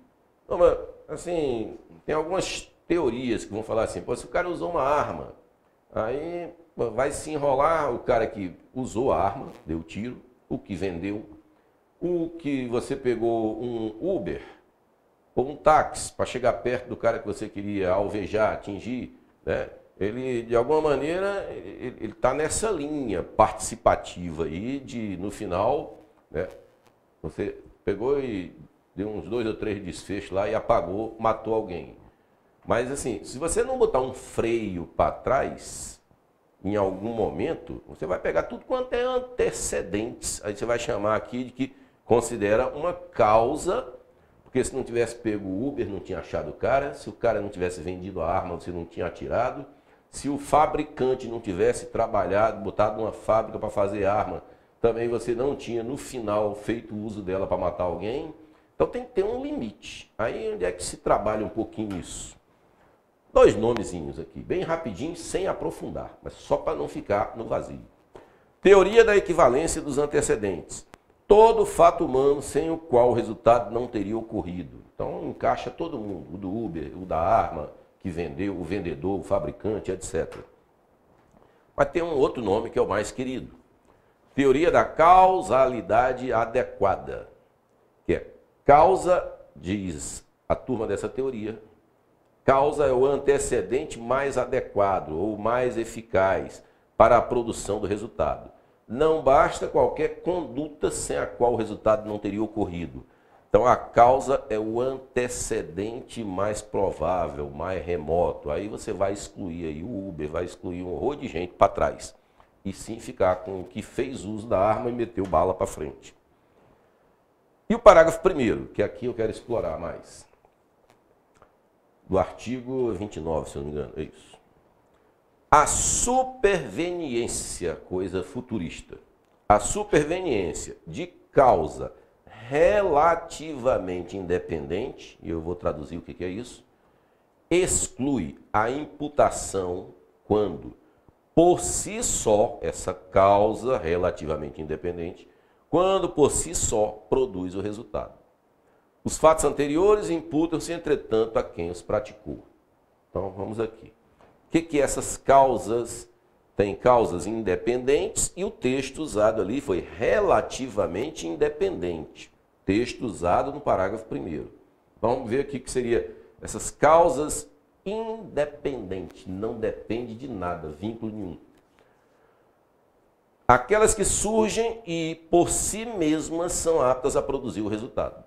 assim, tem algumas teorias que vão falar assim, pô, se o cara usou uma arma, aí vai se enrolar o cara que usou a arma, deu tiro, o que vendeu, o que você pegou um Uber ou um táxi para chegar perto do cara que você queria alvejar, atingir, né? Ele, de alguma maneira, ele está nessa linha participativa aí de, no final, né, você pegou e deu uns 2 ou 3 desfechos lá e apagou, matou alguém. Mas assim, se você não botar um freio para trás, em algum momento, você vai pegar tudo quanto é antecedentes. Aí você vai chamar aqui de que considera uma causa, porque se não tivesse pego o Uber, não tinha achado o cara. Se o cara não tivesse vendido a arma, você não tinha atirado. Se o fabricante não tivesse trabalhado, botado uma fábrica para fazer arma, também você não tinha, no final, feito uso dela para matar alguém. Então tem que ter um limite. Aí onde é que se trabalha um pouquinho isso? 2 nomezinhos aqui, bem rapidinho, sem aprofundar, mas só para não ficar no vazio. Teoria da equivalência dos antecedentes. Todo fato humano sem o qual o resultado não teria ocorrido. Então encaixa todo mundo, o do Uber, o da arma que vendeu, o vendedor, o fabricante, etc. Mas tem um outro nome que é o mais querido. Teoria da causalidade adequada. Que é causa, diz a turma dessa teoria, causa é o antecedente mais adequado ou mais eficaz para a produção do resultado. Não basta qualquer conduta sem a qual o resultado não teria ocorrido. Então a causa é o antecedente mais provável, mais remoto. Aí você vai excluir aí o Uber, vai excluir um horror de gente para trás. E sim ficar com o que fez uso da arma e meteu bala para frente. E o parágrafo 1º, que aqui eu quero explorar mais. do artigo 29, se eu não me engano, é isso. A superveniência, coisa futurista, a superveniência de causa relativamente independente, e eu vou traduzir o que é isso, exclui a imputação quando, por si só, essa causa relativamente independente, quando por si só produz o resultado. Os fatos anteriores imputam-se, entretanto, a quem os praticou. Então, vamos aqui. O que essas causas? Tem causas independentes e o texto usado ali foi relativamente independente. Texto usado no parágrafo 1º. Vamos ver aqui o que seria essas causas independentes. Não depende de nada, vínculo nenhum. Aquelas que surgem e por si mesmas são aptas a produzir o resultado.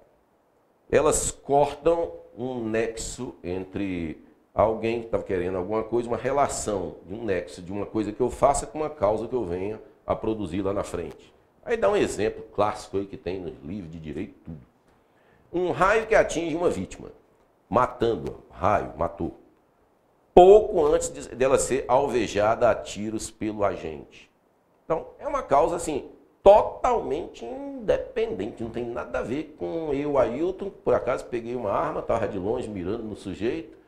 Elas cortam um nexo entre alguém que estava querendo alguma coisa, uma relação de um nexo de uma coisa que eu faça com uma causa que eu venha a produzir lá na frente. Aí dá um exemplo clássico aí que tem no livro de direito, tudo. Um raio que atinge uma vítima, matando-a, raio, matou. Pouco antes dela ser alvejada a tiros pelo agente. Então, é uma causa assim, totalmente independente, não tem nada a ver com eu, Ailton, por acaso peguei uma arma, estava de longe mirando no sujeito,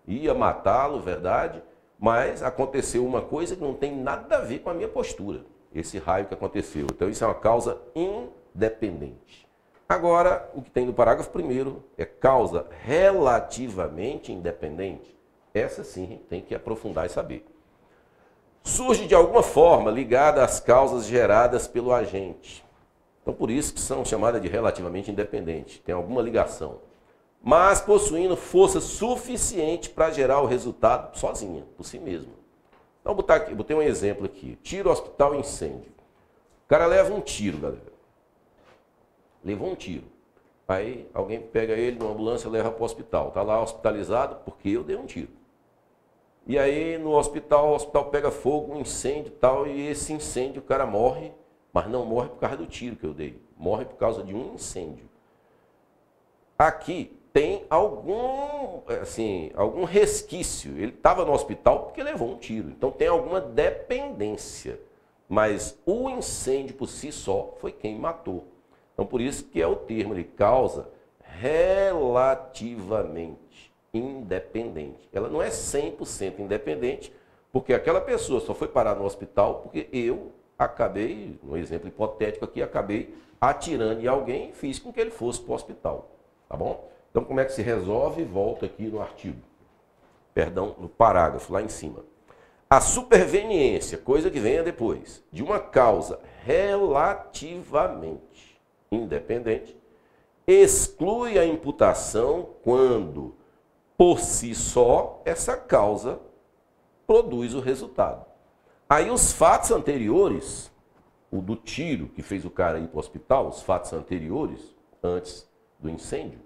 ia matá-lo, verdade, mas aconteceu uma coisa que não tem nada a ver com a minha postura, esse raio que aconteceu. Então, isso é uma causa independente. Agora, o que tem no parágrafo 1º é causa relativamente independente. Essa sim, a gente tem que aprofundar e saber. Surge de alguma forma ligada às causas geradas pelo agente. Então, por isso que são chamadas de relativamente independentes. Tem alguma ligação. Mas possuindo força suficiente para gerar o resultado sozinha, por si mesma. Então, botei um exemplo aqui. Tiro, hospital, incêndio. O cara leva um tiro, galera. Levou um tiro. Aí alguém pega ele numa ambulância e leva para o hospital. Está lá hospitalizado porque eu dei um tiro. E aí no hospital, o hospital pega fogo, um incêndio e tal, e esse incêndio o cara morre, mas não morre por causa do tiro que eu dei. Morre por causa de um incêndio. Aqui tem algum resquício. Ele estava no hospital porque levou um tiro. Então tem alguma dependência. Mas o incêndio por si só foi quem matou. Então por isso que é o termo de causa relativamente independente. Ela não é 100% independente, porque aquela pessoa só foi parar no hospital porque eu acabei, no exemplo hipotético aqui, acabei atirando em alguém e fiz com que ele fosse para o hospital. Tá bom? Então, como é que se resolve? Volta aqui no artigo. Perdão, no parágrafo, lá em cima. A superveniência, coisa que venha depois, de uma causa relativamente independente, exclui a imputação quando, por si só, essa causa produz o resultado. Aí os fatos anteriores, o do tiro que fez o cara ir para o hospital, os fatos anteriores, antes do incêndio,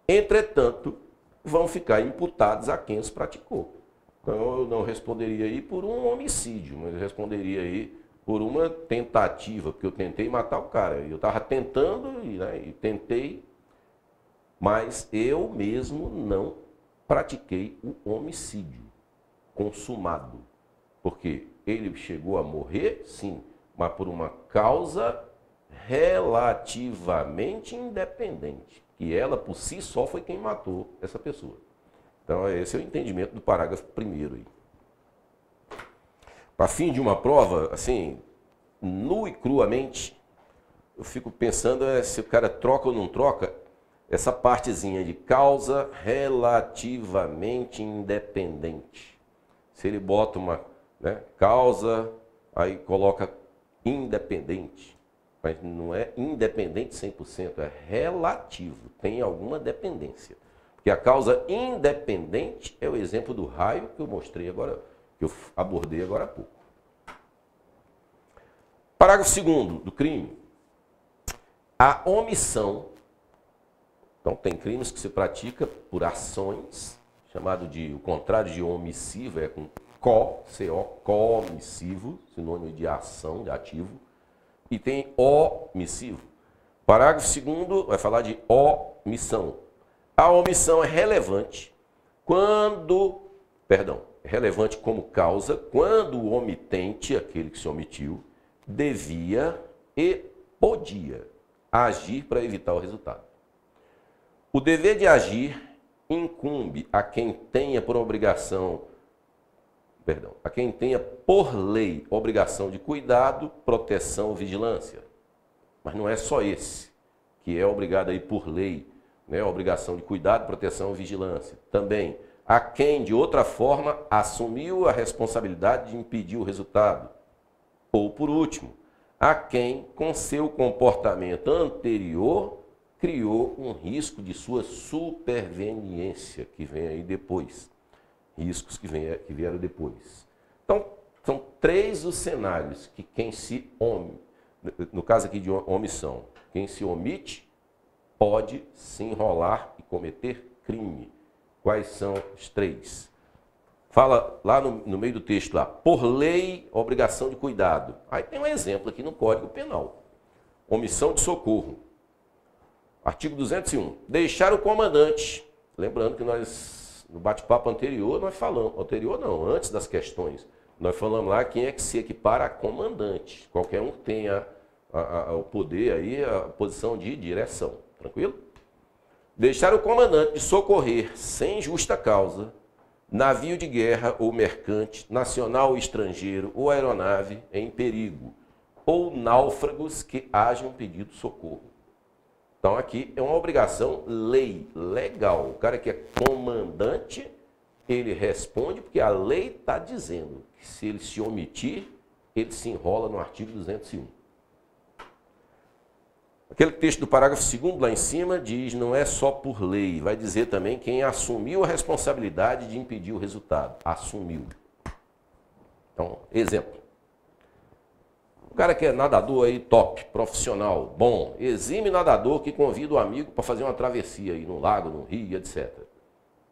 entretanto, vão ficar imputados a quem os praticou. Então eu não responderia aí por um homicídio, mas eu responderia aí por uma tentativa, porque eu tentei matar o cara. Eu estava tentando e tentei, mas eu mesmo não pratiquei o homicídio consumado. Porque ele chegou a morrer, sim, mas por uma causa relativamente independente, que ela por si só foi quem matou essa pessoa. Então esse é o entendimento do parágrafo 1º aí. Para fim de uma prova, assim, nu e cruamente, eu fico pensando se o cara troca ou não troca essa partezinha de causa relativamente independente. Se ele bota uma causa, aí coloca independente, mas não é independente 100%, é relativo, tem alguma dependência. Porque a causa independente é o exemplo do raio que eu mostrei agora, que eu abordei agora há pouco. Parágrafo 2º do crime. A omissão. Então, tem crimes que se pratica por ações, chamado de, o contrário de omissivo, é com comissivo, sinônimo de ação, de ativo, e tem omissivo. Parágrafo 2º vai falar de omissão. A omissão é relevante relevante como causa, quando o omitente, aquele que se omitiu, devia e podia agir para evitar o resultado. O dever de agir incumbe a quem tenha por lei obrigação de cuidado, proteção, vigilância. Mas não é só esse que é obrigado aí por lei, né? Obrigação de cuidado, proteção e vigilância. Também a quem, de outra forma, assumiu a responsabilidade de impedir o resultado. Ou, por último, a quem, com seu comportamento anterior, criou um risco de sua superveniência, que vem aí depois. Riscos que vieram depois. Então, são 3 os cenários que quem se omite, no caso aqui de omissão, quem se omite pode se enrolar e cometer crime. Quais são os 3? Fala lá no meio do texto, lá, por lei, obrigação de cuidado. Aí tem um exemplo aqui no Código Penal. Omissão de socorro. Artigo 201. Deixar o comandante. Lembrando que nós, no bate-papo anterior, nós falamos. Antes das questões. Nós falamos lá quem é que se equipara a comandante. Qualquer um que tenha o poder aí, a posição de direção. Tranquilo? Deixar o comandante de socorrer, sem justa causa, navio de guerra ou mercante, nacional ou estrangeiro, ou aeronave em perigo, ou náufragos que hajam pedido socorro. Então aqui é uma obrigação legal. O cara que é comandante, ele responde porque a lei está dizendo que se ele se omitir, ele se enrola no artigo 201. Aquele texto do parágrafo 2º lá em cima diz, não é só por lei, vai dizer também quem assumiu a responsabilidade de impedir o resultado. Assumiu. Então, exemplo. O cara que é nadador aí, top, profissional, bom, exime nadador que convida o amigo para fazer uma travessia aí no lago, no rio, etc.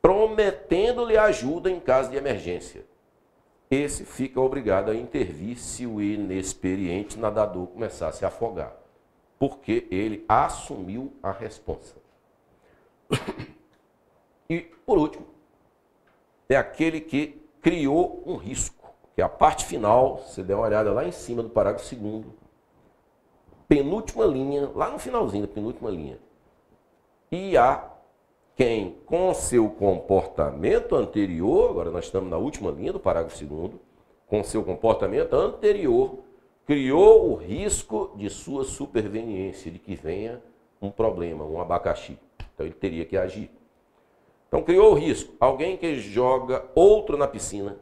Prometendo-lhe ajuda em caso de emergência. Esse fica obrigado a intervir se o inexperiente nadador começar a se afogar. Porque ele assumiu a responsa. E, por último, é aquele que criou um risco, que é a parte final, você der uma olhada lá em cima do parágrafo 2º, penúltima linha, lá no finalzinho da penúltima linha. E há quem, com seu comportamento anterior, agora nós estamos na última linha do parágrafo 2º, com seu comportamento anterior, criou o risco de sua superveniência, de que venha um problema, um abacaxi. Então ele teria que agir. Então criou o risco. Alguém que joga outro na piscina,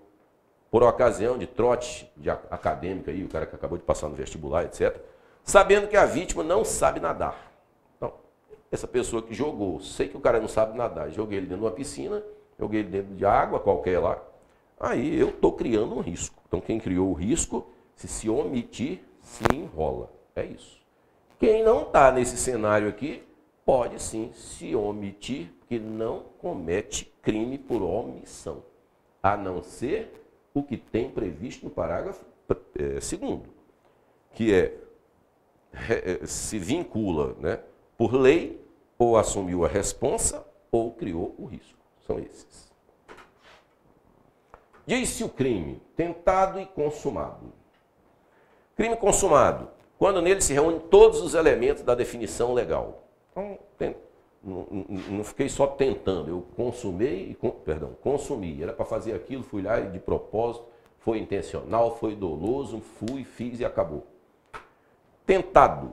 por ocasião de trote acadêmica, aí, o cara que acabou de passar no vestibular, etc., sabendo que a vítima não sabe nadar. Então, essa pessoa que jogou, sei que o cara não sabe nadar, joguei ele dentro de uma piscina, joguei ele dentro de água qualquer lá, aí eu estou criando um risco. Então quem criou o risco, se omitir, se enrola. É isso. Quem não está nesse cenário aqui, pode sim se omitir, porque não comete crime por omissão. A não ser o que tem previsto no parágrafo 2º, que se vincula, né, por lei, ou assumiu a responsa, ou criou o risco. São esses. Diz-se o crime, tentado e consumado. Crime consumado, quando nele se reúnem todos os elementos da definição legal. Então, não fiquei só tentando, eu consumi. Era para fazer aquilo, fui lá e de propósito, foi intencional, foi doloso, fui, fiz e acabou. Tentado,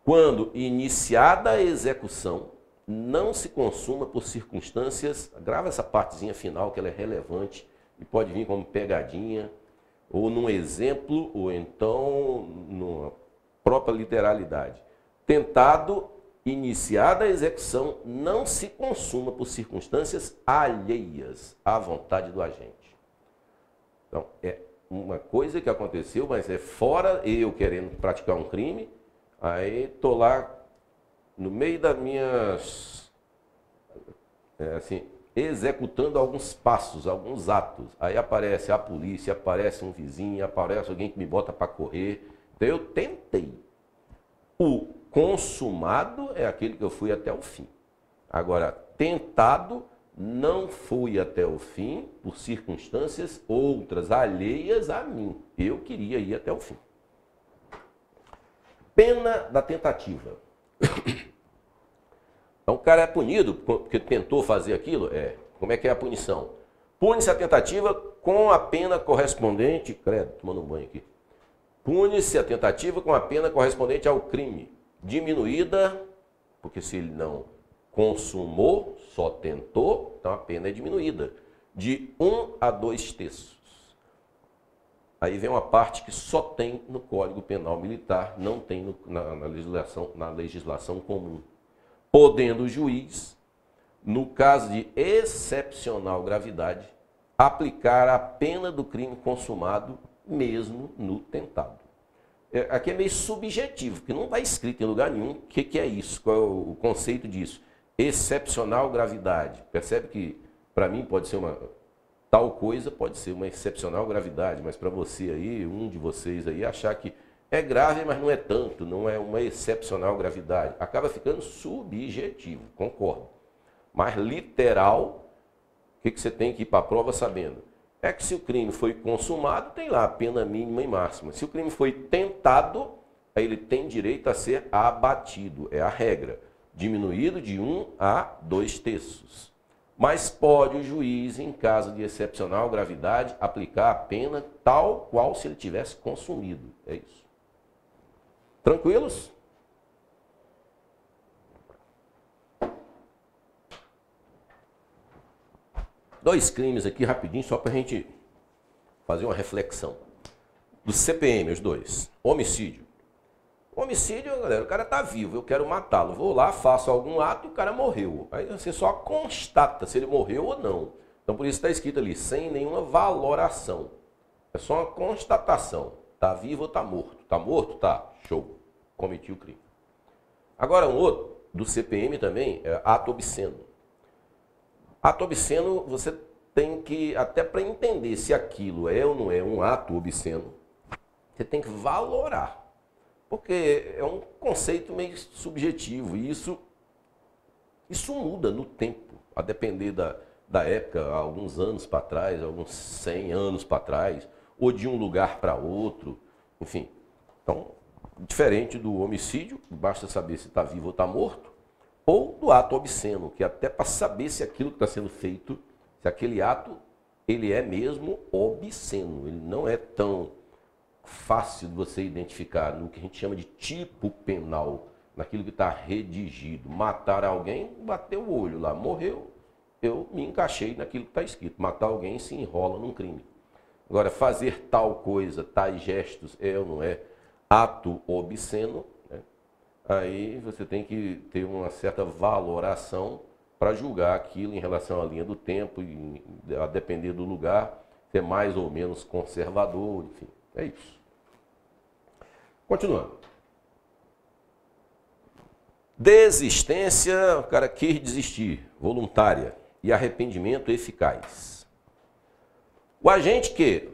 quando iniciada a execução, não se consuma por circunstâncias, grava essa partezinha final que ela é relevante e pode vir como pegadinha, ou num exemplo, ou então numa própria literalidade. Tentado, iniciada a execução, não se consuma por circunstâncias alheias à vontade do agente. Então, é uma coisa que aconteceu, mas é fora eu querendo praticar um crime, aí estou lá no meio das minhas, executando alguns passos, alguns atos. Aí aparece a polícia, aparece um vizinho, aparece alguém que me bota para correr. Então eu tentei. O consumado é aquele que eu fui até o fim. Agora, tentado não fui até o fim por circunstâncias outras, alheias a mim. Eu queria ir até o fim. Pena da tentativa. Então o cara é punido porque tentou fazer aquilo? Como é que é a punição? Pune-se a tentativa com a pena correspondente... Credo, tomando um banho aqui. Pune-se a tentativa com a pena correspondente ao crime. Diminuída, porque se ele não consumou, só tentou, então a pena é diminuída. De 1 a 2 terços. Aí vem uma parte que só tem no Código Penal Militar, não tem na legislação comum. Podendo o juiz, no caso de excepcional gravidade, aplicar a pena do crime consumado mesmo no tentado. Aqui é meio subjetivo, porque não está escrito em lugar nenhum o que é isso, qual é o conceito disso. Excepcional gravidade. Percebe que, para mim, pode ser tal coisa, pode ser uma excepcional gravidade, mas para você aí, um de vocês aí, achar que é grave, mas não é tanto, não é uma excepcional gravidade. Acaba ficando subjetivo, concordo. Mas literal, o que você tem que ir para a prova sabendo? É que se o crime foi consumado, tem lá a pena mínima e máxima. Se o crime foi tentado, aí ele tem direito a ser abatido. É a regra. Diminuído de 1 a 2 terços. Mas pode o juiz, em caso de excepcional gravidade, aplicar a pena tal qual se ele tivesse consumido. É isso. Tranquilos? Dois crimes aqui rapidinho, só para a gente fazer uma reflexão. Do CPM, os dois. Homicídio. Homicídio, galera, o cara está vivo, eu quero matá-lo. Vou lá, faço algum ato e o cara morreu. Aí você só constata se ele morreu ou não. Então por isso está escrito ali, sem nenhuma valoração. É só uma constatação. Está vivo ou está morto? Está morto? Tá. Show. Cometi o crime. Agora um outro, do CPM também, é ato obsceno. Ato obsceno, você tem que, até para entender se aquilo é ou não é um ato obsceno, você tem que valorar. Porque é um conceito meio subjetivo e isso muda no tempo, a depender da época, alguns anos para trás, alguns 100 anos para trás, ou de um lugar para outro, enfim. Então, diferente do homicídio, basta saber se está vivo ou está morto, ou do ato obsceno, que até para saber se aquilo que está sendo feito, se aquele ato, ele é mesmo obsceno, ele não é tão fácil de você identificar no que a gente chama de tipo penal, naquilo que está redigido. Matar alguém, bateu o olho lá, morreu, eu me encaixei naquilo que está escrito. Matar alguém se enrola num crime. Agora, fazer tal coisa, tais gestos, é ou não é ato obsceno, aí você tem que ter uma certa valoração para julgar aquilo em relação à linha do tempo, e a depender do lugar, ser mais ou menos conservador, enfim, é isso. Continuando. Desistência, o cara quis desistir, voluntária, e arrependimento eficaz. O agente que,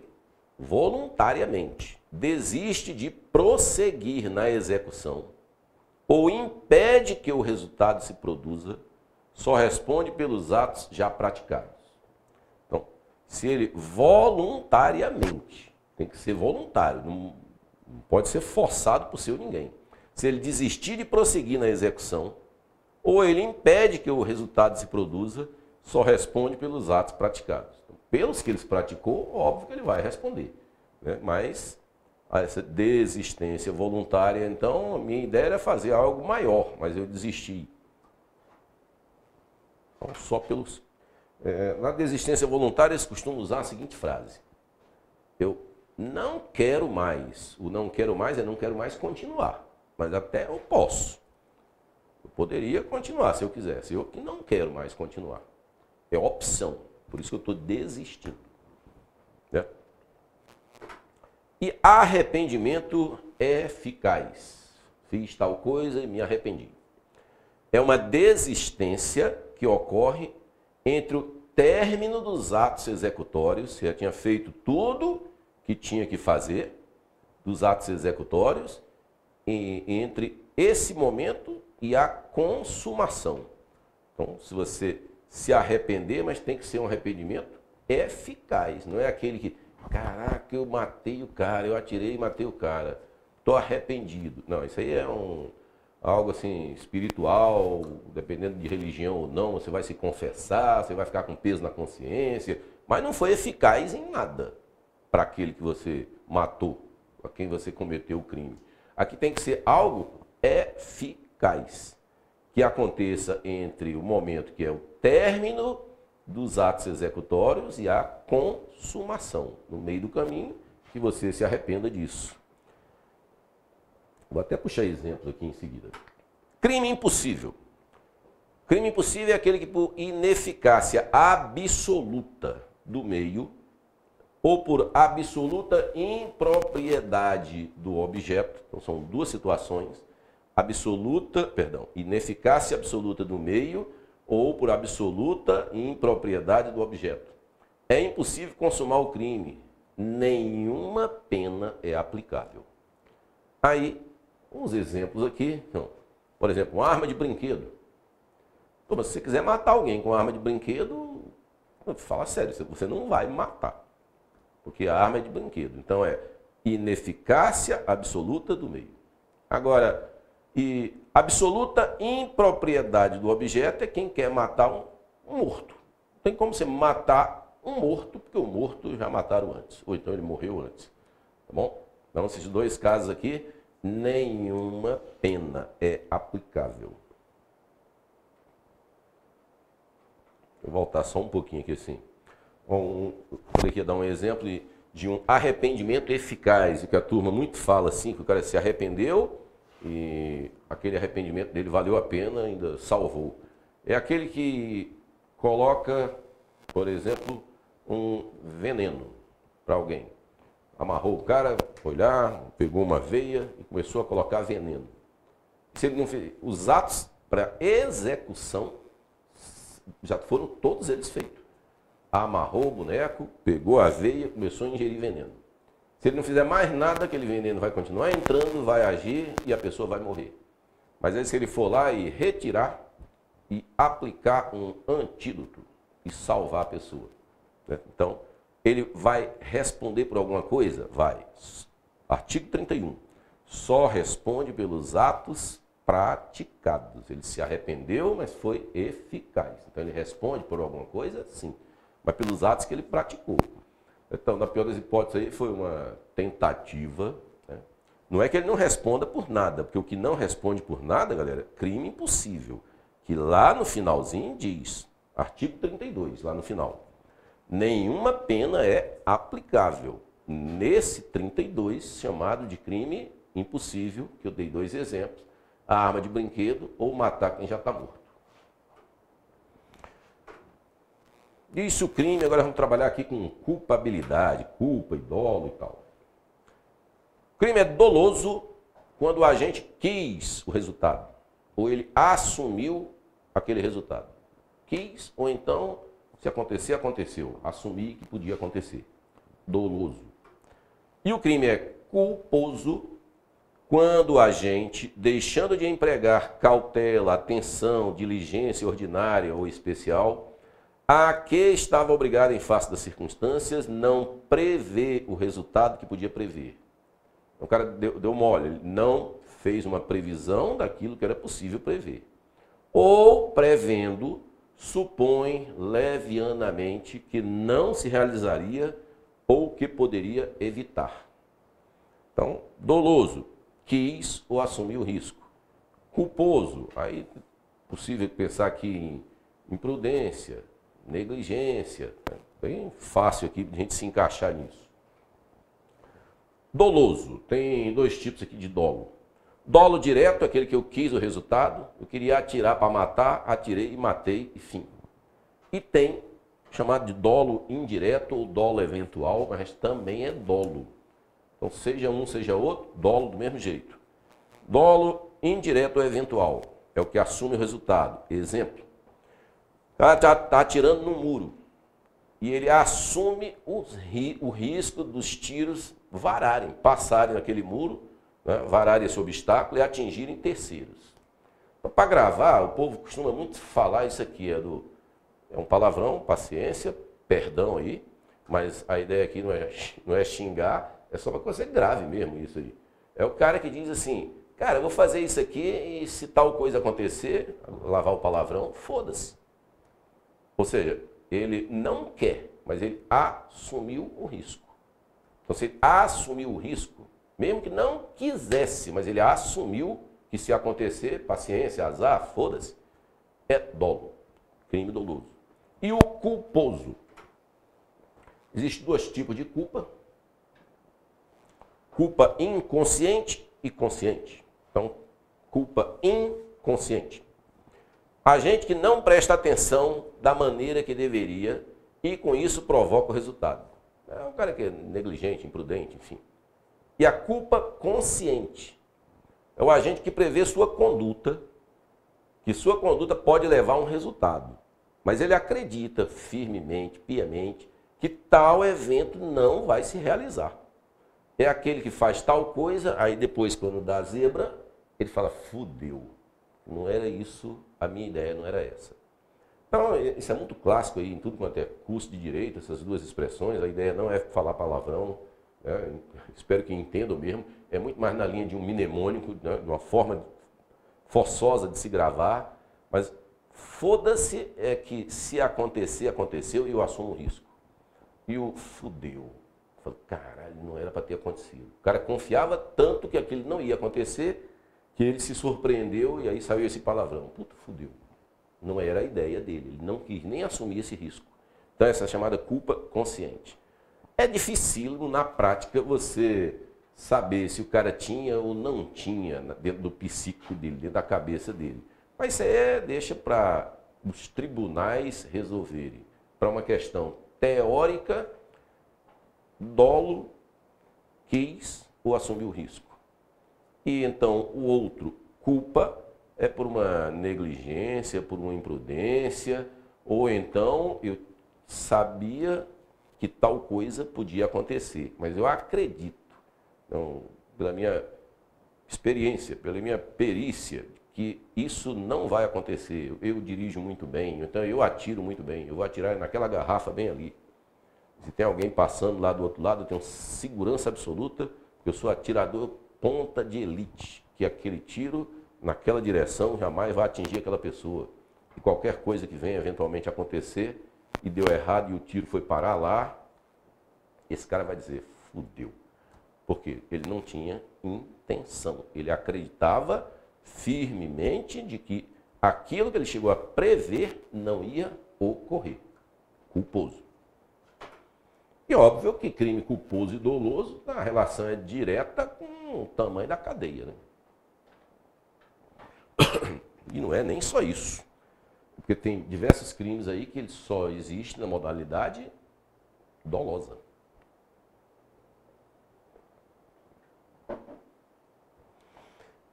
voluntariamente, desiste de prosseguir na execução, ou impede que o resultado se produza, só responde pelos atos já praticados. Então, se ele voluntariamente, tem que ser voluntário, não pode ser forçado por seu ninguém. Se ele desistir de prosseguir na execução, ou ele impede que o resultado se produza, só responde pelos atos praticados. Então, pelos que ele praticou, óbvio que ele vai responder, né? Mas essa desistência voluntária, então, a minha ideia era fazer algo maior, mas eu desisti. Então, só pelos... na desistência voluntária, eles costumam usar a seguinte frase. Eu não quero mais. O não quero mais é não quero mais continuar. Mas até eu posso. Eu poderia continuar se eu quisesse. Eu que não quero mais continuar. É opção. Por isso que eu estou desistindo. Né? E arrependimento eficaz. Fiz tal coisa e me arrependi. É uma desistência que ocorre entre o término dos atos executórios, você já tinha feito tudo que tinha que fazer, dos atos executórios, e entre esse momento e a consumação. Então, se você se arrepender, mas tem que ser um arrependimento eficaz. Não é aquele que, caraca, eu matei o cara, eu atirei e matei o cara. Estou arrependido. Não, isso aí é algo assim espiritual, dependendo de religião ou não, você vai se confessar, você vai ficar com peso na consciência, mas não foi eficaz em nada para aquele que você matou, para quem você cometeu o crime. Aqui tem que ser algo eficaz, que aconteça entre o momento que é o término dos atos executórios e a consumação. No meio do caminho, que você se arrependa disso. Vou até puxar exemplos aqui em seguida. Crime impossível. Crime impossível é aquele que por ineficácia absoluta do meio ou por absoluta impropriedade do objeto, então são duas situações, ineficácia absoluta do meio ou por absoluta impropriedade do objeto. É impossível consumar o crime, nenhuma pena é aplicável. Aí, uns exemplos aqui, então, por exemplo, uma arma de brinquedo. Então, se você quiser matar alguém com uma arma de brinquedo, fala sério, você não vai matar. Porque a arma é de brinquedo. Então é ineficácia absoluta do meio. Agora, absoluta impropriedade do objeto é quem quer matar um morto. Não tem como você matar um morto, porque o morto já mataram antes. Ou então ele morreu antes. Tá bom? Então, esses dois casos aqui, nenhuma pena é aplicável. Vou voltar só um pouquinho aqui assim. Vou aqui dar um exemplo de um arrependimento eficaz, que a turma muito fala assim, que o cara se arrependeu e aquele arrependimento dele valeu a pena, ainda salvou. É aquele que coloca, por exemplo, um veneno para alguém. Amarrou o cara, foi lá, pegou uma veia e começou a colocar veneno. Se ele não fez, os atos para execução já foram todos eles feitos. Amarrou o boneco, pegou a veia, começou a ingerir veneno. Se ele não fizer mais nada, aquele veneno vai continuar entrando, vai agir e a pessoa vai morrer. Mas aí se ele for lá e retirar e aplicar um antídoto e salvar a pessoa, né? Então, ele vai responder por alguma coisa? Vai. Artigo 31. Só responde pelos atos praticados. Ele se arrependeu, mas foi eficaz. Então, ele responde por alguma coisa? Sim. Mas pelos atos que ele praticou. Então, na pior das hipóteses, aí foi uma tentativa. Né? Não é que ele não responda por nada, porque o que não responde por nada, galera, é crime impossível. Que lá no finalzinho diz, artigo 32, lá no final, nenhuma pena é aplicável. Nesse 32, chamado de crime impossível, que eu dei dois exemplos, a arma de brinquedo ou matar quem já está morto. Isso o crime, agora vamos trabalhar aqui com culpabilidade, culpa e dolo e tal. O crime é doloso quando o agente quis o resultado, ou ele assumiu aquele resultado. Quis, ou então, se acontecer, aconteceu. Assumir que podia acontecer. Doloso. E o crime é culposo quando o agente, deixando de empregar cautela, atenção, diligência ordinária ou especial, a que estava obrigado em face das circunstâncias, não prevê o resultado que podia prever. O cara deu mole, ele não fez uma previsão daquilo que era possível prever. Ou, prevendo, supõe levianamente que não se realizaria ou que poderia evitar. Então, doloso, quis ou assumiu o risco. Culposo, aí é possível pensar aqui em imprudência, negligência, né? Bem fácil aqui de a gente se encaixar nisso. Doloso, tem dois tipos aqui de dolo. Dolo direto, aquele que eu quis o resultado, eu queria atirar para matar, atirei e matei, e fim. E tem chamado de dolo indireto ou dolo eventual, mas também é dolo. Então, seja um, seja outro, dolo do mesmo jeito. Dolo indireto ou eventual é o que assume o resultado. Exemplo. O cara está atirando no muro e ele assume o risco dos tiros vararem, passarem naquele muro, né, vararem esse obstáculo e atingirem terceiros. Então, para gravar, o povo costuma muito falar isso aqui, É um palavrão, paciência, perdão aí, mas a ideia aqui não é xingar, é só uma coisa grave mesmo isso aí. É o cara que diz assim, cara, eu vou fazer isso aqui e se tal coisa acontecer, lavar o palavrão, foda-se. Ou seja, ele não quer, mas ele assumiu o risco. Então, se ele assumiu o risco, mesmo que não quisesse, mas ele assumiu que se acontecer, paciência, azar, foda-se, é dolo, crime doloso. E o culposo. Existem dois tipos de culpa. Culpa inconsciente e consciente. Então, culpa inconsciente. A gente que não presta atenção da maneira que deveria e com isso provoca o resultado. É um cara que é negligente, imprudente, enfim. E a culpa consciente é o agente que prevê sua conduta, que sua conduta pode levar a um resultado. Mas ele acredita firmemente, piamente, que tal evento não vai se realizar. É aquele que faz tal coisa, aí depois, quando dá a zebra, ele fala, fudeu. Não era isso, a minha ideia não era essa. Então, isso é muito clássico aí, em tudo quanto é curso de direito, essas duas expressões. A ideia não é falar palavrão, né? Espero que entendam mesmo. É muito mais na linha de um mnemônico, né? De uma forma forçosa de se gravar. Mas foda-se é que se acontecer, aconteceu e eu assumo o risco. E o fudeu. Eu falo, caralho, não era para ter acontecido. O cara confiava tanto que aquilo não ia acontecer, que ele se surpreendeu e aí saiu esse palavrão. Puta, fudeu. Não era a ideia dele, ele não quis nem assumir esse risco. Então essa é a chamada culpa consciente. É dificílimo na prática você saber se o cara tinha ou não tinha dentro do psíquico dele, dentro da cabeça dele. Mas isso deixa para os tribunais resolverem. Para uma questão teórica, dolo, quis ou assumiu o risco. E então o outro, culpa, é por uma negligência, por uma imprudência, ou então eu sabia que tal coisa podia acontecer, mas eu acredito, então, pela minha experiência, pela minha perícia, que isso não vai acontecer. Eu dirijo muito bem, então eu atiro muito bem, eu vou atirar naquela garrafa bem ali. Se tem alguém passando lá do outro lado, eu tenho segurança absoluta, porque eu sou atirador ponta de elite, que aquele tiro naquela direção jamais vai atingir aquela pessoa. E qualquer coisa que venha eventualmente acontecer e deu errado e o tiro foi parar lá, esse cara vai dizer, fudeu. Porque ele não tinha intenção. Ele acreditava firmemente de que aquilo que ele chegou a prever não ia ocorrer. Culposo. E óbvio que crime culposo e doloso, a relação é direta com o tamanho da cadeia, né? E não é nem só isso. Porque tem diversos crimes aí que ele só existe na modalidade dolosa.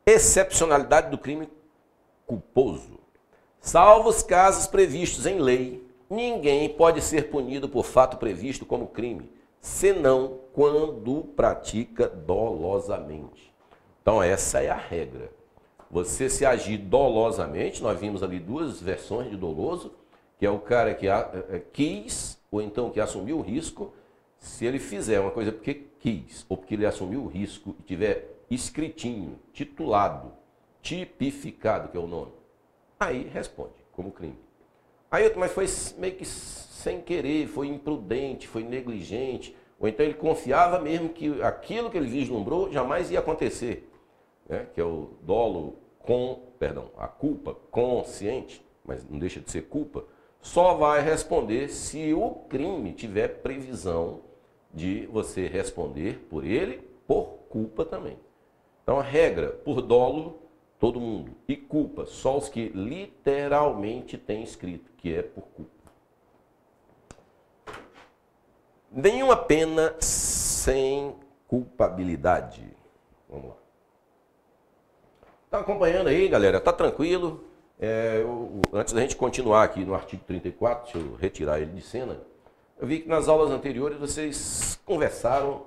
Excepcionalidade do crime culposo. Salvo os casos previstos em lei, ninguém pode ser punido por fato previsto como crime, senão quando pratica dolosamente. Então essa é a regra. Você se agir dolosamente, nós vimos ali duas versões de doloso, que é o cara que quis, ou então que assumiu o risco. Se ele fizer uma coisa porque quis, ou porque ele assumiu o risco e tiver escritinho, titulado, tipificado, que é o nome, aí responde como crime. Aí, mas foi meio que sem querer, foi imprudente, foi negligente, ou então ele confiava mesmo que aquilo que ele vislumbrou jamais ia acontecer, né? Que é o dolo a culpa consciente, mas não deixa de ser culpa, só vai responder se o crime tiver previsão de você responder por ele, por culpa também. Então a regra, por dolo, todo mundo, e culpa, só os que literalmente têm escrito, que é por culpa. Nenhuma pena sem culpabilidade. Vamos lá. Tá acompanhando aí, galera? Tá tranquilo? Antes da gente continuar aqui no artigo 34, deixa eu retirar ele de cena. Eu vi que nas aulas anteriores vocês conversaram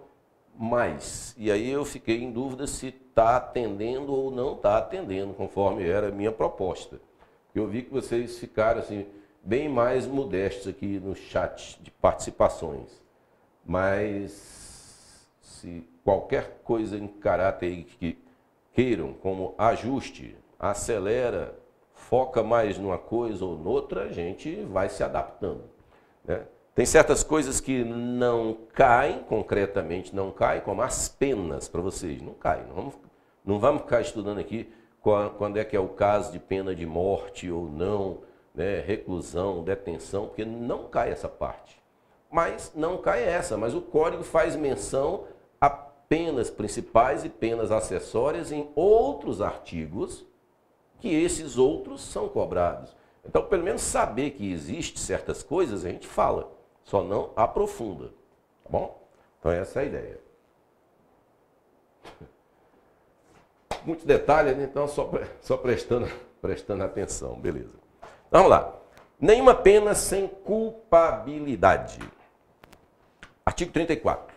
mais. E aí eu fiquei em dúvida se está atendendo ou não está atendendo, conforme era a minha proposta. Eu vi que vocês ficaram assim, bem mais modestos aqui no chat de participações. Mas se qualquer coisa em caráter que queiram, como ajuste, acelera, foca mais numa coisa ou noutra, a gente vai se adaptando, né? Tem certas coisas que não caem, concretamente não caem, como as penas para vocês, não caem. Não vamos ficar estudando aqui quando é que é o caso de pena de morte ou não, né, reclusão, detenção, porque não cai essa parte. Mas não cai essa, mas o Código faz menção a penas principais e penas acessórias em outros artigos, que esses outros são cobrados. Então, pelo menos saber que existe certas coisas, a gente fala, só não aprofunda, tá bom? Então, essa é a ideia. Muitos detalhes, né? Então, só prestando atenção, beleza. Vamos lá. Nenhuma pena sem culpabilidade. Artigo 34.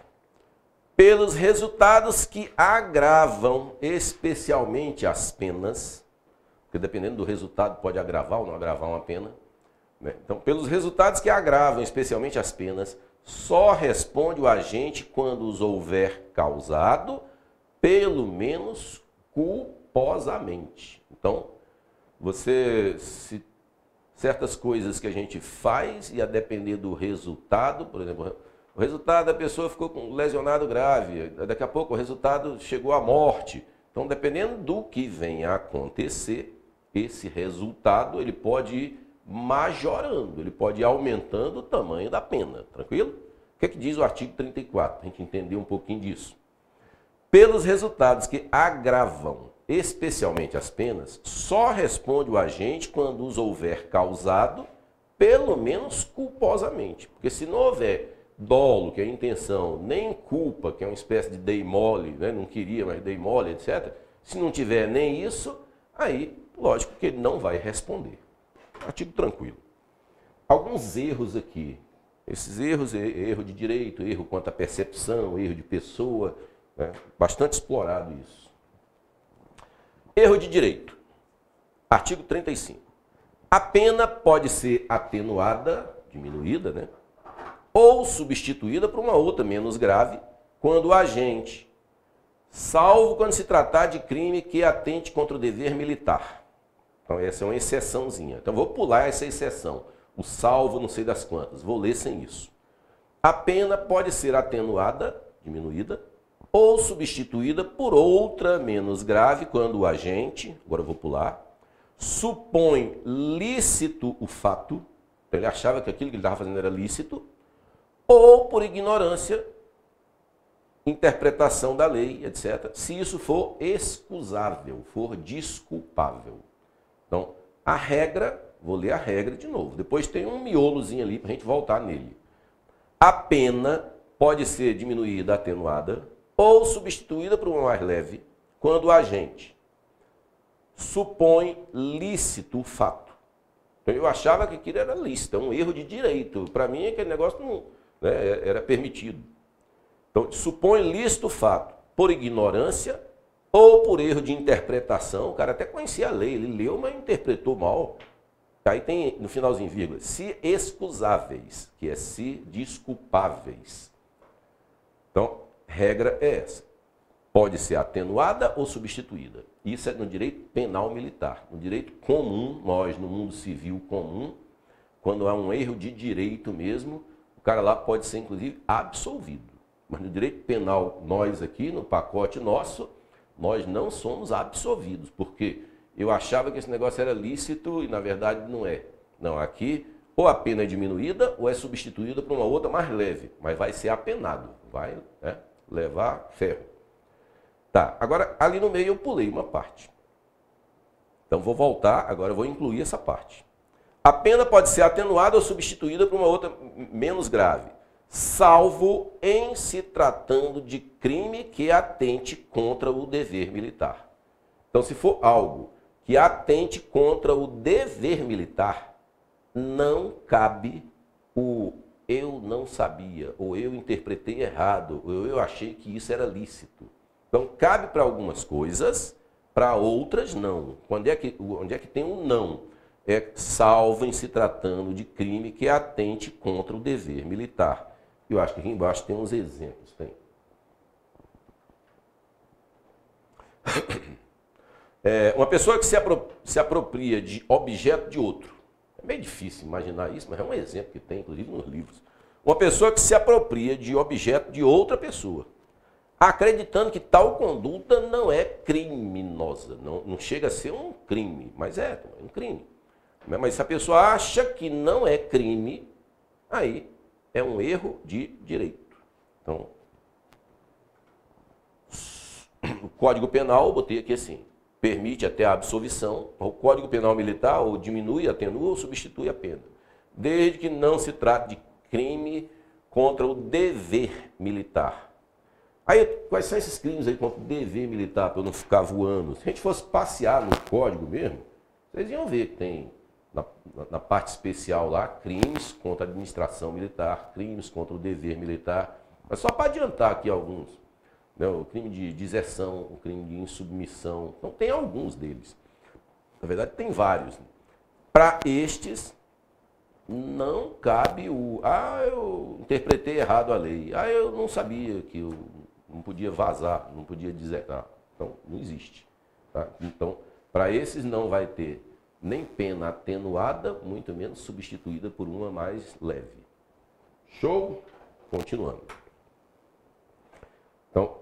Pelos resultados que agravam especialmente as penas, porque dependendo do resultado pode agravar ou não agravar uma pena, né? Então, pelos resultados que agravam especialmente as penas, só responde o agente quando os houver causado, pelo menos culposamente. Então, certas coisas que a gente faz e a depender do resultado, por exemplo, o resultado da pessoa ficou com lesionado grave, daqui a pouco o resultado chegou à morte. Então, dependendo do que venha a acontecer, esse resultado ele pode ir majorando, ele pode ir aumentando o tamanho da pena, tranquilo? O que é que diz o artigo 34? Para a gente entender um pouquinho disso. Pelos resultados que agravam especialmente as penas, só responde o agente quando os houver causado, pelo menos culposamente. Porque se não houver dolo, que é a intenção, nem culpa, que é uma espécie de dei mole, né? Não queria, mas dei mole, etc. Se não tiver nem isso, aí, lógico que ele não vai responder. Artigo tranquilo. Alguns erros aqui. Esses erros, erro de direito, erro quanto à percepção, erro de pessoa, né? Bastante explorado isso. Erro de direito. Artigo 35. A pena pode ser atenuada, diminuída, né? Ou substituída por uma outra menos grave, quando o agente, salvo quando se tratar de crime que atente contra o dever militar. Então, essa é uma exceçãozinha. Então, vou pular essa exceção. O salvo, não sei das quantas. Vou ler sem isso. A pena pode ser atenuada, diminuída, ou substituída por outra menos grave, quando o agente, agora eu vou pular, supõe lícito o fato, então ele achava que aquilo que ele estava fazendo era lícito, ou por ignorância, interpretação da lei, etc., se isso for excusável, for desculpável. Então, a regra, vou ler a regra de novo, depois tem um miolozinho ali para a gente voltar nele. A pena pode ser diminuída, atenuada, ou substituída por uma mais leve, quando o agente supõe lícito o fato. Então, eu achava que aquilo era lícito, é um erro de direito. Para mim, aquele negócio não, né, era permitido. Então, supõe lícito o fato por ignorância ou por erro de interpretação. O cara até conhecia a lei, ele leu, mas interpretou mal. Aí tem, no finalzinho, vírgula, se excusáveis, que é se desculpáveis. Então, regra é essa. Pode ser atenuada ou substituída. Isso é no direito penal militar. No direito comum, nós, no mundo civil comum, quando há um erro de direito mesmo, o cara lá pode ser, inclusive, absolvido. Mas no direito penal, nós aqui, no pacote nosso, nós não somos absolvidos. Por quê? Eu achava que esse negócio era lícito e, na verdade, não é. Não, aqui, ou a pena é diminuída ou é substituída por uma outra mais leve. Mas vai ser apenado, vai, né, levar ferro. Tá, agora, ali no meio eu pulei uma parte. Então, vou voltar, agora eu vou incluir essa parte. A pena pode ser atenuada ou substituída por uma outra menos grave, salvo em se tratando de crime que atente contra o dever militar. Então, se for algo que atente contra o dever militar, não cabe o eu não sabia, ou eu interpretei errado, ou eu achei que isso era lícito. Então, cabe para algumas coisas, para outras não. Onde é que tem um não? salvo em se tratando de crime que atente contra o dever militar. Eu acho que aqui embaixo tem uns exemplos. Tem. Uma pessoa que se apropria de objeto de outro. É meio difícil imaginar isso, mas é um exemplo que tem, inclusive, nos livros. Uma pessoa que se apropria de objeto de outra pessoa, acreditando que tal conduta não é criminosa. Não chega a ser um crime, mas é um crime. Mas se a pessoa acha que não é crime, aí é um erro de direito. Então, o Código Penal, eu botei aqui assim, permite até a absolvição. O Código Penal Militar ou diminui, atenua ou substitui a pena, desde que não se trate de crime contra o dever militar. Aí, quais são esses crimes aí contra o dever militar, para eu não ficar voando? Se a gente fosse passear no código mesmo, vocês iam ver que tem na parte especial lá, crimes contra a administração militar, crimes contra o dever militar. Mas só para adiantar aqui alguns. Né? O crime de deserção, o crime de insubmissão. Então tem alguns deles. Na verdade tem vários. Para estes, não cabe eu interpretei errado a lei. Eu não sabia que eu não podia vazar, não podia desertar. Então, não existe. Tá? Então, para esses não vai ter nem pena atenuada, muito menos substituída por uma mais leve. Show? Continuando. Então,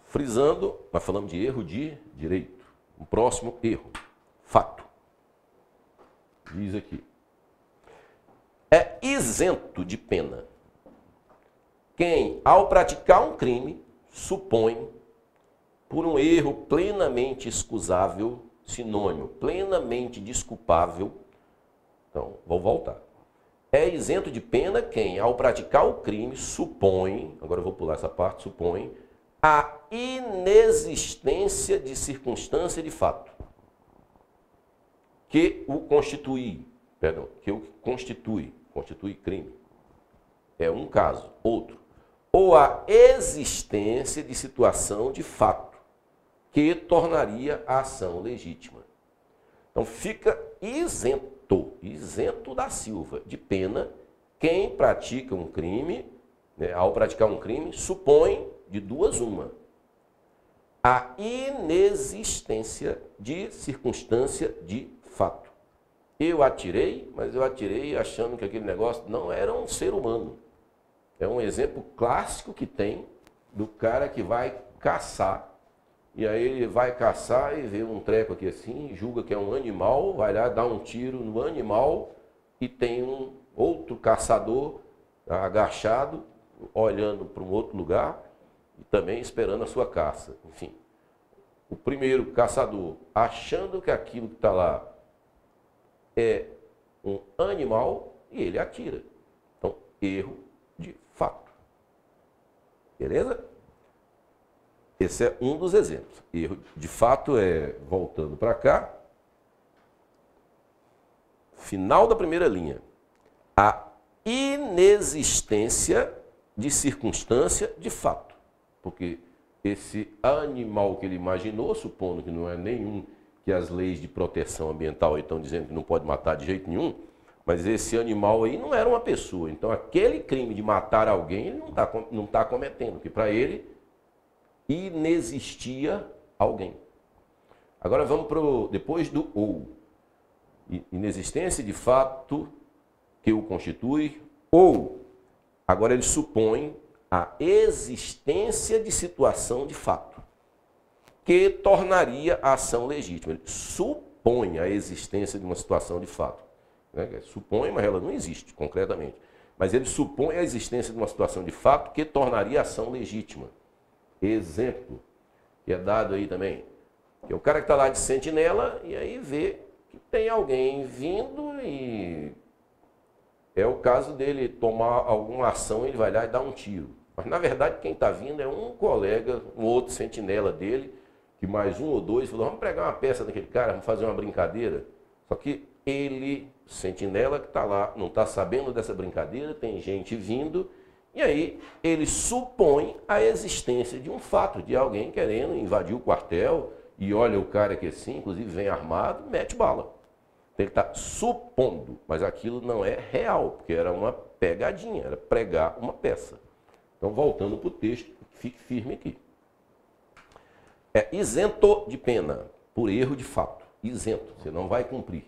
frisando, nós falamos de erro de direito. O próximo erro, fato. Diz aqui. É isento de pena quem, ao praticar um crime, supõe, por um erro plenamente excusável, sinônimo, plenamente desculpável. Então, vou voltar. É isento de pena quem, ao praticar o crime, supõe, agora eu vou pular essa parte, supõe, a inexistência de circunstância de fato que o constitui crime. É um caso. Outro. Ou a existência de situação de fato que tornaria a ação legítima. Então fica isento da Silva de pena quem pratica um crime, né, ao praticar um crime, supõe de duas uma. A inexistência de circunstância de fato. Eu atirei, mas eu atirei achando que aquele negócio não era um ser humano. É um exemplo clássico que tem do cara que vai caçar. E aí ele vai caçar e vê um treco aqui assim, julga que é um animal, vai lá dar um tiro no animal e tem um outro caçador agachado, olhando para um outro lugar e também esperando a sua caça. Enfim, o primeiro caçador, achando que aquilo que está lá é um animal, e ele atira. Então, erro de fato. Beleza? Esse é um dos exemplos. Erro de fato é, voltando para cá, final da primeira linha, a inexistência de circunstância de fato. Porque esse animal que ele imaginou, supondo que não é nenhum que as leis de proteção ambiental estão dizendo que não pode matar de jeito nenhum, mas esse animal aí não era uma pessoa. Então aquele crime de matar alguém ele não tá cometendo, porque para ele inexistia alguém. Agora vamos para depois do ou. Inexistência de fato que o constitui, ou agora ele supõe a existência de situação de fato que tornaria a ação legítima. Ele supõe a existência de uma situação de fato. Né? Supõe, mas ela não existe concretamente. Mas ele supõe a existência de uma situação de fato que tornaria a ação legítima. Exemplo, que é dado aí também, que é o cara que está lá de sentinela e aí vê que tem alguém vindo e é o caso dele tomar alguma ação, ele vai lá e dá um tiro. Mas na verdade quem está vindo é um colega, um outro sentinela dele, que mais um ou dois falou, vamos pregar uma peça daquele cara, vamos fazer uma brincadeira. Só que ele, sentinela que está lá, não está sabendo dessa brincadeira, tem gente vindo, e aí ele supõe a existência de um fato, de alguém querendo invadir o quartel, e olha o cara que assim, inclusive vem armado, mete bala. tem que estar supondo, mas aquilo não é real, porque era uma pegadinha, era pregar uma peça. Então, voltando para o texto, fique firme aqui. É isento de pena, por erro de fato. Isento, você não vai cumprir.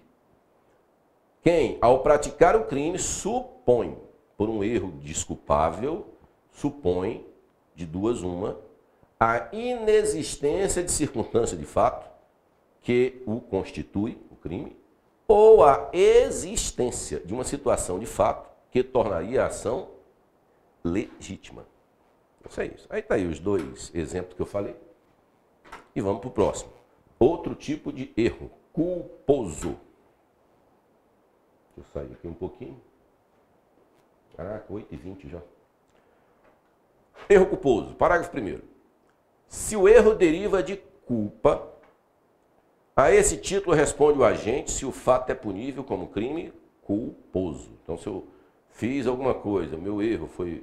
Quem, ao praticar o crime, supõe, por um erro desculpável, supõe, de duas uma, a inexistência de circunstância de fato que o constitui, o crime, ou a existência de uma situação de fato que tornaria a ação legítima. Isso é isso. Aí está aí os dois exemplos que eu falei. E vamos para o próximo. Outro tipo de erro, culposo. Deixa eu sair aqui um pouquinho. Caraca, 8h20 já. Erro culposo. Parágrafo 1º. Se o erro deriva de culpa, a esse título responde o agente se o fato é punível como crime culposo. Então, se eu fiz alguma coisa, meu erro foi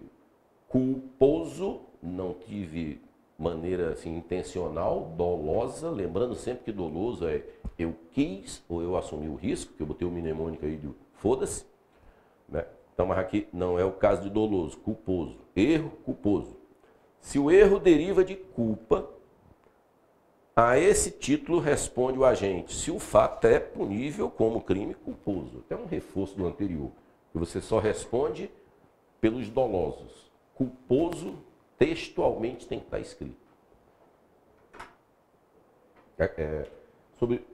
culposo, não tive maneira assim, intencional, dolosa, lembrando sempre que doloso é eu quis ou eu assumi o risco, que eu botei o mnemônico aí de foda-se, né? Então, mas aqui não é o caso de doloso, culposo. Erro culposo. Se o erro deriva de culpa, a esse título responde o agente se o fato é punível como crime culposo. É um reforço do anterior, que você só responde pelos dolosos. Culposo, textualmente tem que estar escrito. Sobre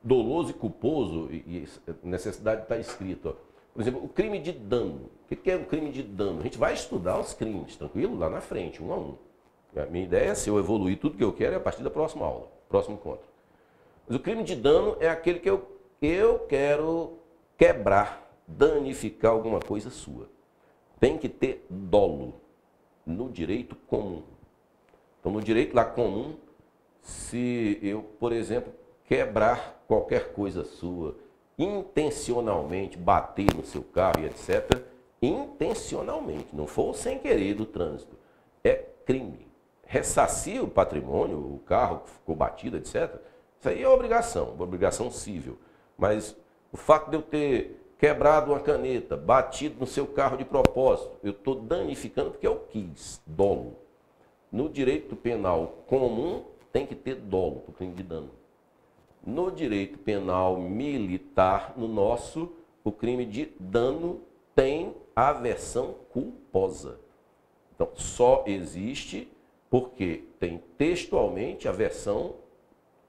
doloso e culposo, e necessidade de estar escrito. Ó. Por exemplo, o crime de dano. O que é um crime de dano? A gente vai estudar os crimes, tranquilo? Lá na frente, um a um. A minha ideia é, se eu evoluir tudo que eu quero, é a partir da próxima aula, próximo encontro. Mas o crime de dano é aquele que eu quero quebrar, danificar alguma coisa sua. Tem que ter dolo no direito comum. Então, no direito lá comum, se eu, por exemplo, quebrar qualquer coisa sua, intencionalmente, bater no seu carro e etc., intencionalmente, não for sem querer do trânsito, é crime. Ressarcir o patrimônio, o carro que ficou batido, etc., isso aí é uma obrigação civil. Mas o fato de eu ter quebrado uma caneta, batido no seu carro de propósito, eu estou danificando porque eu quis, dolo. No direito penal comum, tem que ter dolo para o crime de dano. No direito penal militar, no nosso, o crime de dano tem a versão culposa. Então, só existe porque tem textualmente a versão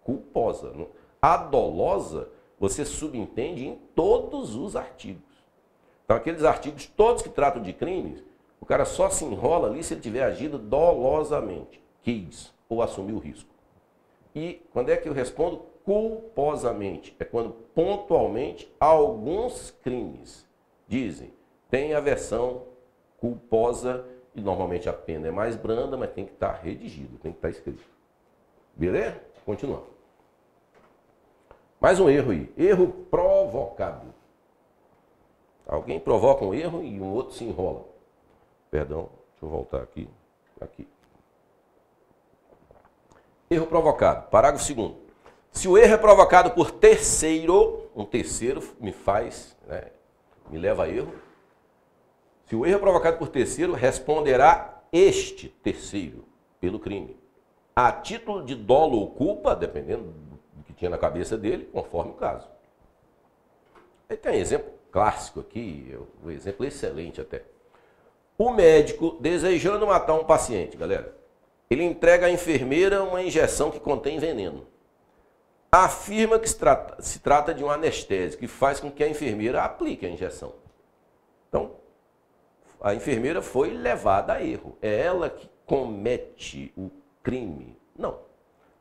culposa. A dolosa, você subentende em todos os artigos. Então, aqueles artigos todos que tratam de crimes, o cara só se enrola ali se ele tiver agido dolosamente, quis ou assumiu o risco. E quando é que eu respondo? Culposamente. É quando pontualmente alguns crimes dizem, tem a versão culposa e normalmente a pena é mais branda, mas tem que estar redigido, tem que estar escrito. Beleza? Continuando. Mais um erro aí. Erro provocado. Alguém provoca um erro e um outro se enrola. Perdão, deixa eu voltar aqui. Aqui. Erro provocado. Parágrafo 2º. Se o erro é provocado por terceiro, um terceiro me faz, né, me leva a erro. Se o erro é provocado por terceiro, responderá este terceiro pelo crime. A título de dolo ou culpa, dependendo do que tinha na cabeça dele, conforme o caso. Aí tem um exemplo clássico aqui, um exemplo excelente até. O médico, desejando matar um paciente, galera, ele entrega à enfermeira uma injeção que contém veneno. Afirma que se trata de um anestésico que faz com que a enfermeira aplique a injeção. Então, a enfermeira foi levada a erro. É ela que comete o crime. Não.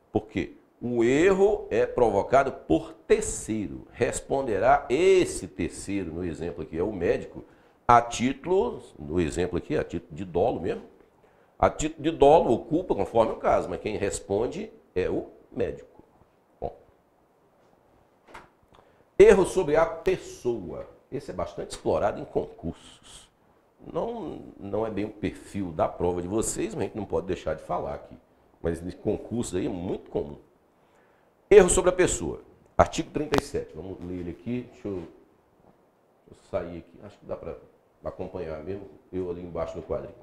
Por quê? O erro é provocado por terceiro. Responderá esse terceiro, no exemplo aqui, é o médico, a título, no exemplo aqui, a título de dolo mesmo, a título de dolo ou culpa, conforme o caso, mas quem responde é o médico. Bom. Erro sobre a pessoa. Esse é bastante explorado em concursos. Não é bem o perfil da prova de vocês, mas a gente não pode deixar de falar aqui. Mas nesse concurso aí é muito comum. Erro sobre a pessoa. Artigo 37, vamos ler ele aqui. Deixa eu sair aqui, acho que dá para acompanhar mesmo, eu ali embaixo no quadrinho.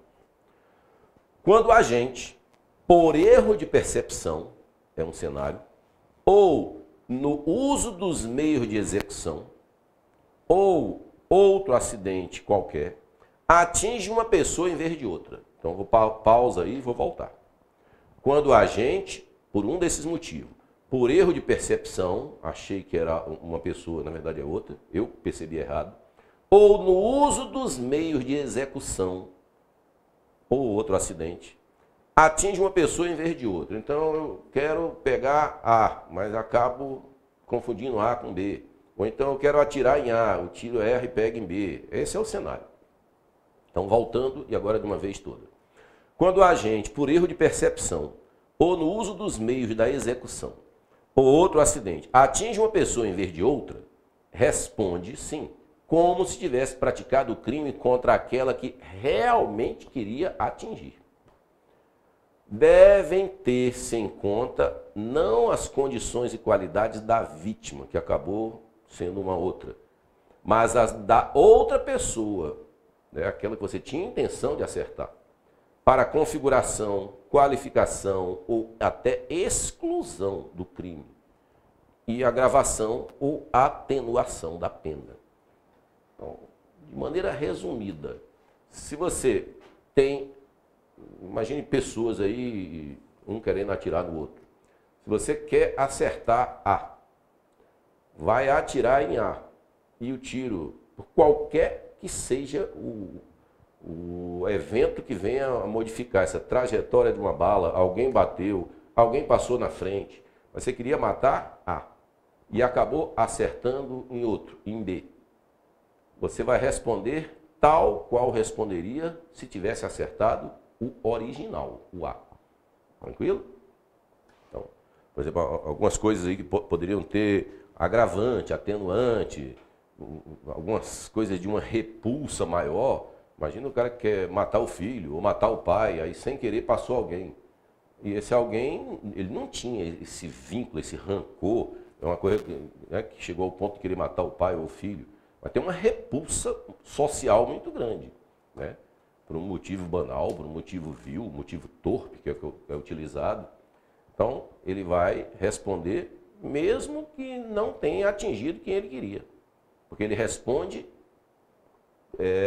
Quando o agente, por erro de percepção, é um cenário, ou no uso dos meios de execução, ou outro acidente qualquer, atinge uma pessoa em vez de outra. Então, vou pausa aí e vou voltar. Quando o agente, por um desses motivos, por erro de percepção, achei que era uma pessoa, na verdade é outra, eu percebi errado, ou no uso dos meios de execução, ou outro acidente, atinge uma pessoa em vez de outra. Então, eu quero pegar A, mas acabo confundindo A com B. Ou então eu quero atirar em A, o tiro erra e pega em B. Esse é o cenário. Então, voltando, e agora de uma vez toda. Quando o agente, por erro de percepção, ou no uso dos meios da execução, ou outro acidente, atinge uma pessoa em vez de outra, responde sim, como se tivesse praticado o crime contra aquela que realmente queria atingir. Devem ter-se em conta não as condições e qualidades da vítima, que acabou sendo uma outra, mas as da outra pessoa, né, aquela que você tinha intenção de acertar, para configuração, qualificação ou até exclusão do crime e agravação ou atenuação da pena. Então, de maneira resumida, se você tem, imagine pessoas aí, um querendo atirar no outro. Se você quer acertar A, vai atirar em A. E o tiro, por qualquer que seja o evento que venha a modificar essa trajetória de uma bala, alguém bateu, alguém passou na frente, você queria matar A e acabou acertando em outro, em B. Você vai responder tal qual responderia se tivesse acertado o original, o A. Tranquilo? Então, por exemplo, algumas coisas aí que poderiam ter agravante, atenuante, algumas coisas de uma repulsa maior. Imagina o cara que quer matar o filho ou matar o pai, aí sem querer passou alguém. E esse alguém, ele não tinha esse vínculo, esse rancor, é uma coisa que chegou ao ponto de querer matar o pai ou o filho. Mas tem uma repulsa social muito grande, né? Por um motivo banal, por um motivo vil, um motivo torpe que é utilizado. Então, ele vai responder mesmo que não tenha atingido quem ele queria. Porque ele responde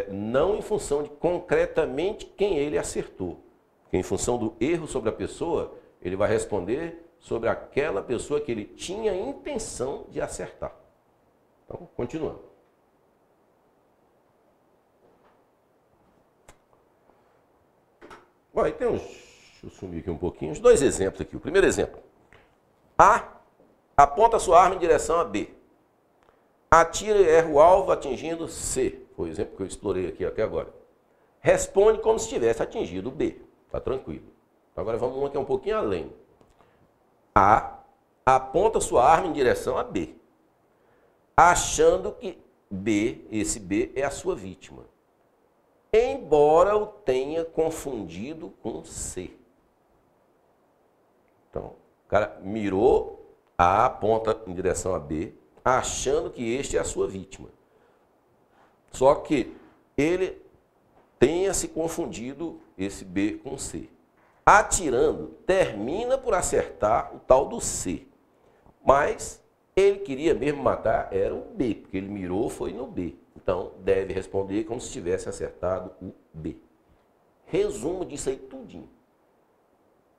não em função de concretamente quem ele acertou. Porque em função do erro sobre a pessoa, ele vai responder sobre aquela pessoa que ele tinha intenção de acertar. Então, continuando. Bom, aí tem uns, deixa eu sumir aqui um pouquinho, uns dois exemplos aqui. O primeiro exemplo. A aponta sua arma em direção a B. Atira e erra o alvo atingindo C. Foi o exemplo que eu explorei aqui até agora. Responde como se tivesse atingido B. Está tranquilo. Agora vamos um que é um pouquinho além. A aponta sua arma em direção a B, achando que B, esse B é a sua vítima, embora o tenha confundido com C. Então, o cara mirou, A aponta em direção a B, achando que este é a sua vítima. Só que ele tenha se confundido esse B com C. Atirando, termina por acertar o tal do C. Mas ele queria mesmo matar, era o B, porque ele mirou, foi no B. Então, deve responder como se tivesse acertado o B. Resumo disso aí tudinho.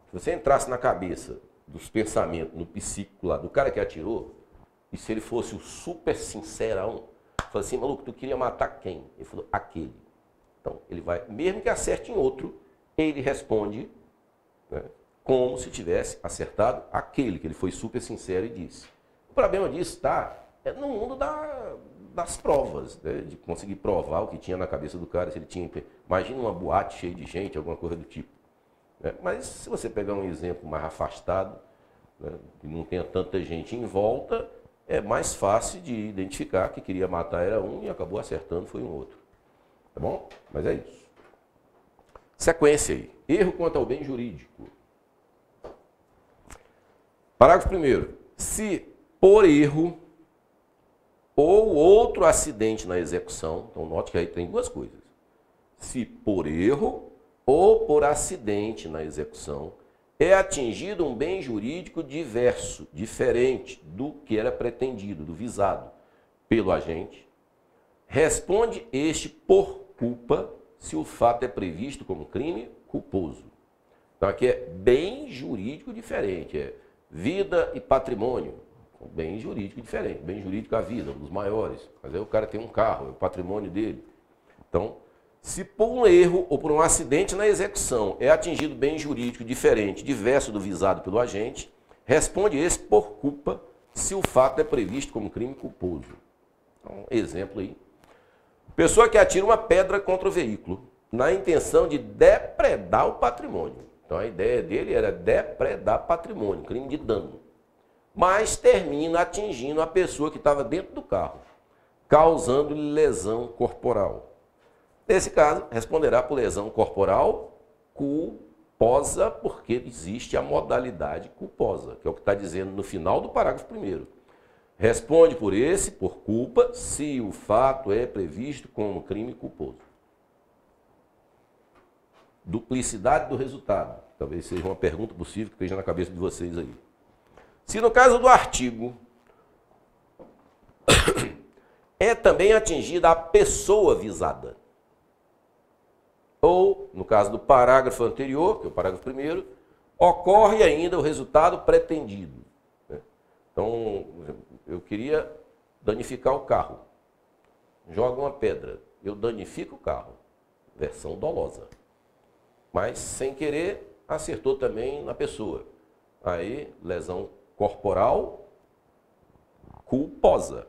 Se você entrasse na cabeça dos pensamentos, no psíquico lá, do cara que atirou, e se ele fosse o super sincerão, falou assim, maluco, tu queria matar quem? Ele falou, aquele. Então, ele vai, mesmo que acerte em outro, ele responde, né, como se tivesse acertado aquele, que ele foi super sincero e disse. O problema disso está no mundo das provas, né, de conseguir provar o que tinha na cabeça do cara, se ele tinha, imagina uma boate cheia de gente, alguma coisa do tipo. Né? Mas se você pegar um exemplo mais afastado, né, que não tenha tanta gente em volta, é mais fácil de identificar que queria matar era um e acabou acertando foi um outro. Tá bom? Mas é isso. Sequência aí. Erro quanto ao bem jurídico. Parágrafo 1º. Se por erro ou outro acidente na execução, então note que aí tem duas coisas. Se por erro ou por acidente na execução é atingido um bem jurídico diverso, diferente do que era pretendido, do visado pelo agente, responde este por culpa se o fato é previsto como crime culposo. Então aqui é bem jurídico diferente, é vida e patrimônio, bem jurídico diferente, bem jurídico a vida, um dos maiores. Mas aí o cara tem um carro, é o patrimônio dele. Então, se por um erro ou por um acidente na execução é atingido bem jurídico diferente, diverso do visado pelo agente, responde esse por culpa se o fato é previsto como crime culposo. Então, exemplo aí. Pessoa que atira uma pedra contra o veículo, na intenção de depredar o patrimônio. Então a ideia dele era depredar patrimônio, crime de dano. Mas termina atingindo a pessoa que estava dentro do carro, causando-lhe lesão corporal. Nesse caso, responderá por lesão corporal culposa, porque existe a modalidade culposa, que é o que está dizendo no final do parágrafo 1º. Responde por esse, por culpa, se o fato é previsto como crime culposo. Duplicidade do resultado. Talvez seja uma pergunta possível que esteja na cabeça de vocês aí. Se no caso do artigo é também atingida a pessoa visada, ou, no caso do parágrafo anterior, que é o parágrafo 1º, ocorre ainda o resultado pretendido. Então, eu queria danificar o carro. Joga uma pedra. Eu danifico o carro. Versão dolosa. Mas, sem querer, acertou também na pessoa. Aí, lesão corporal culposa.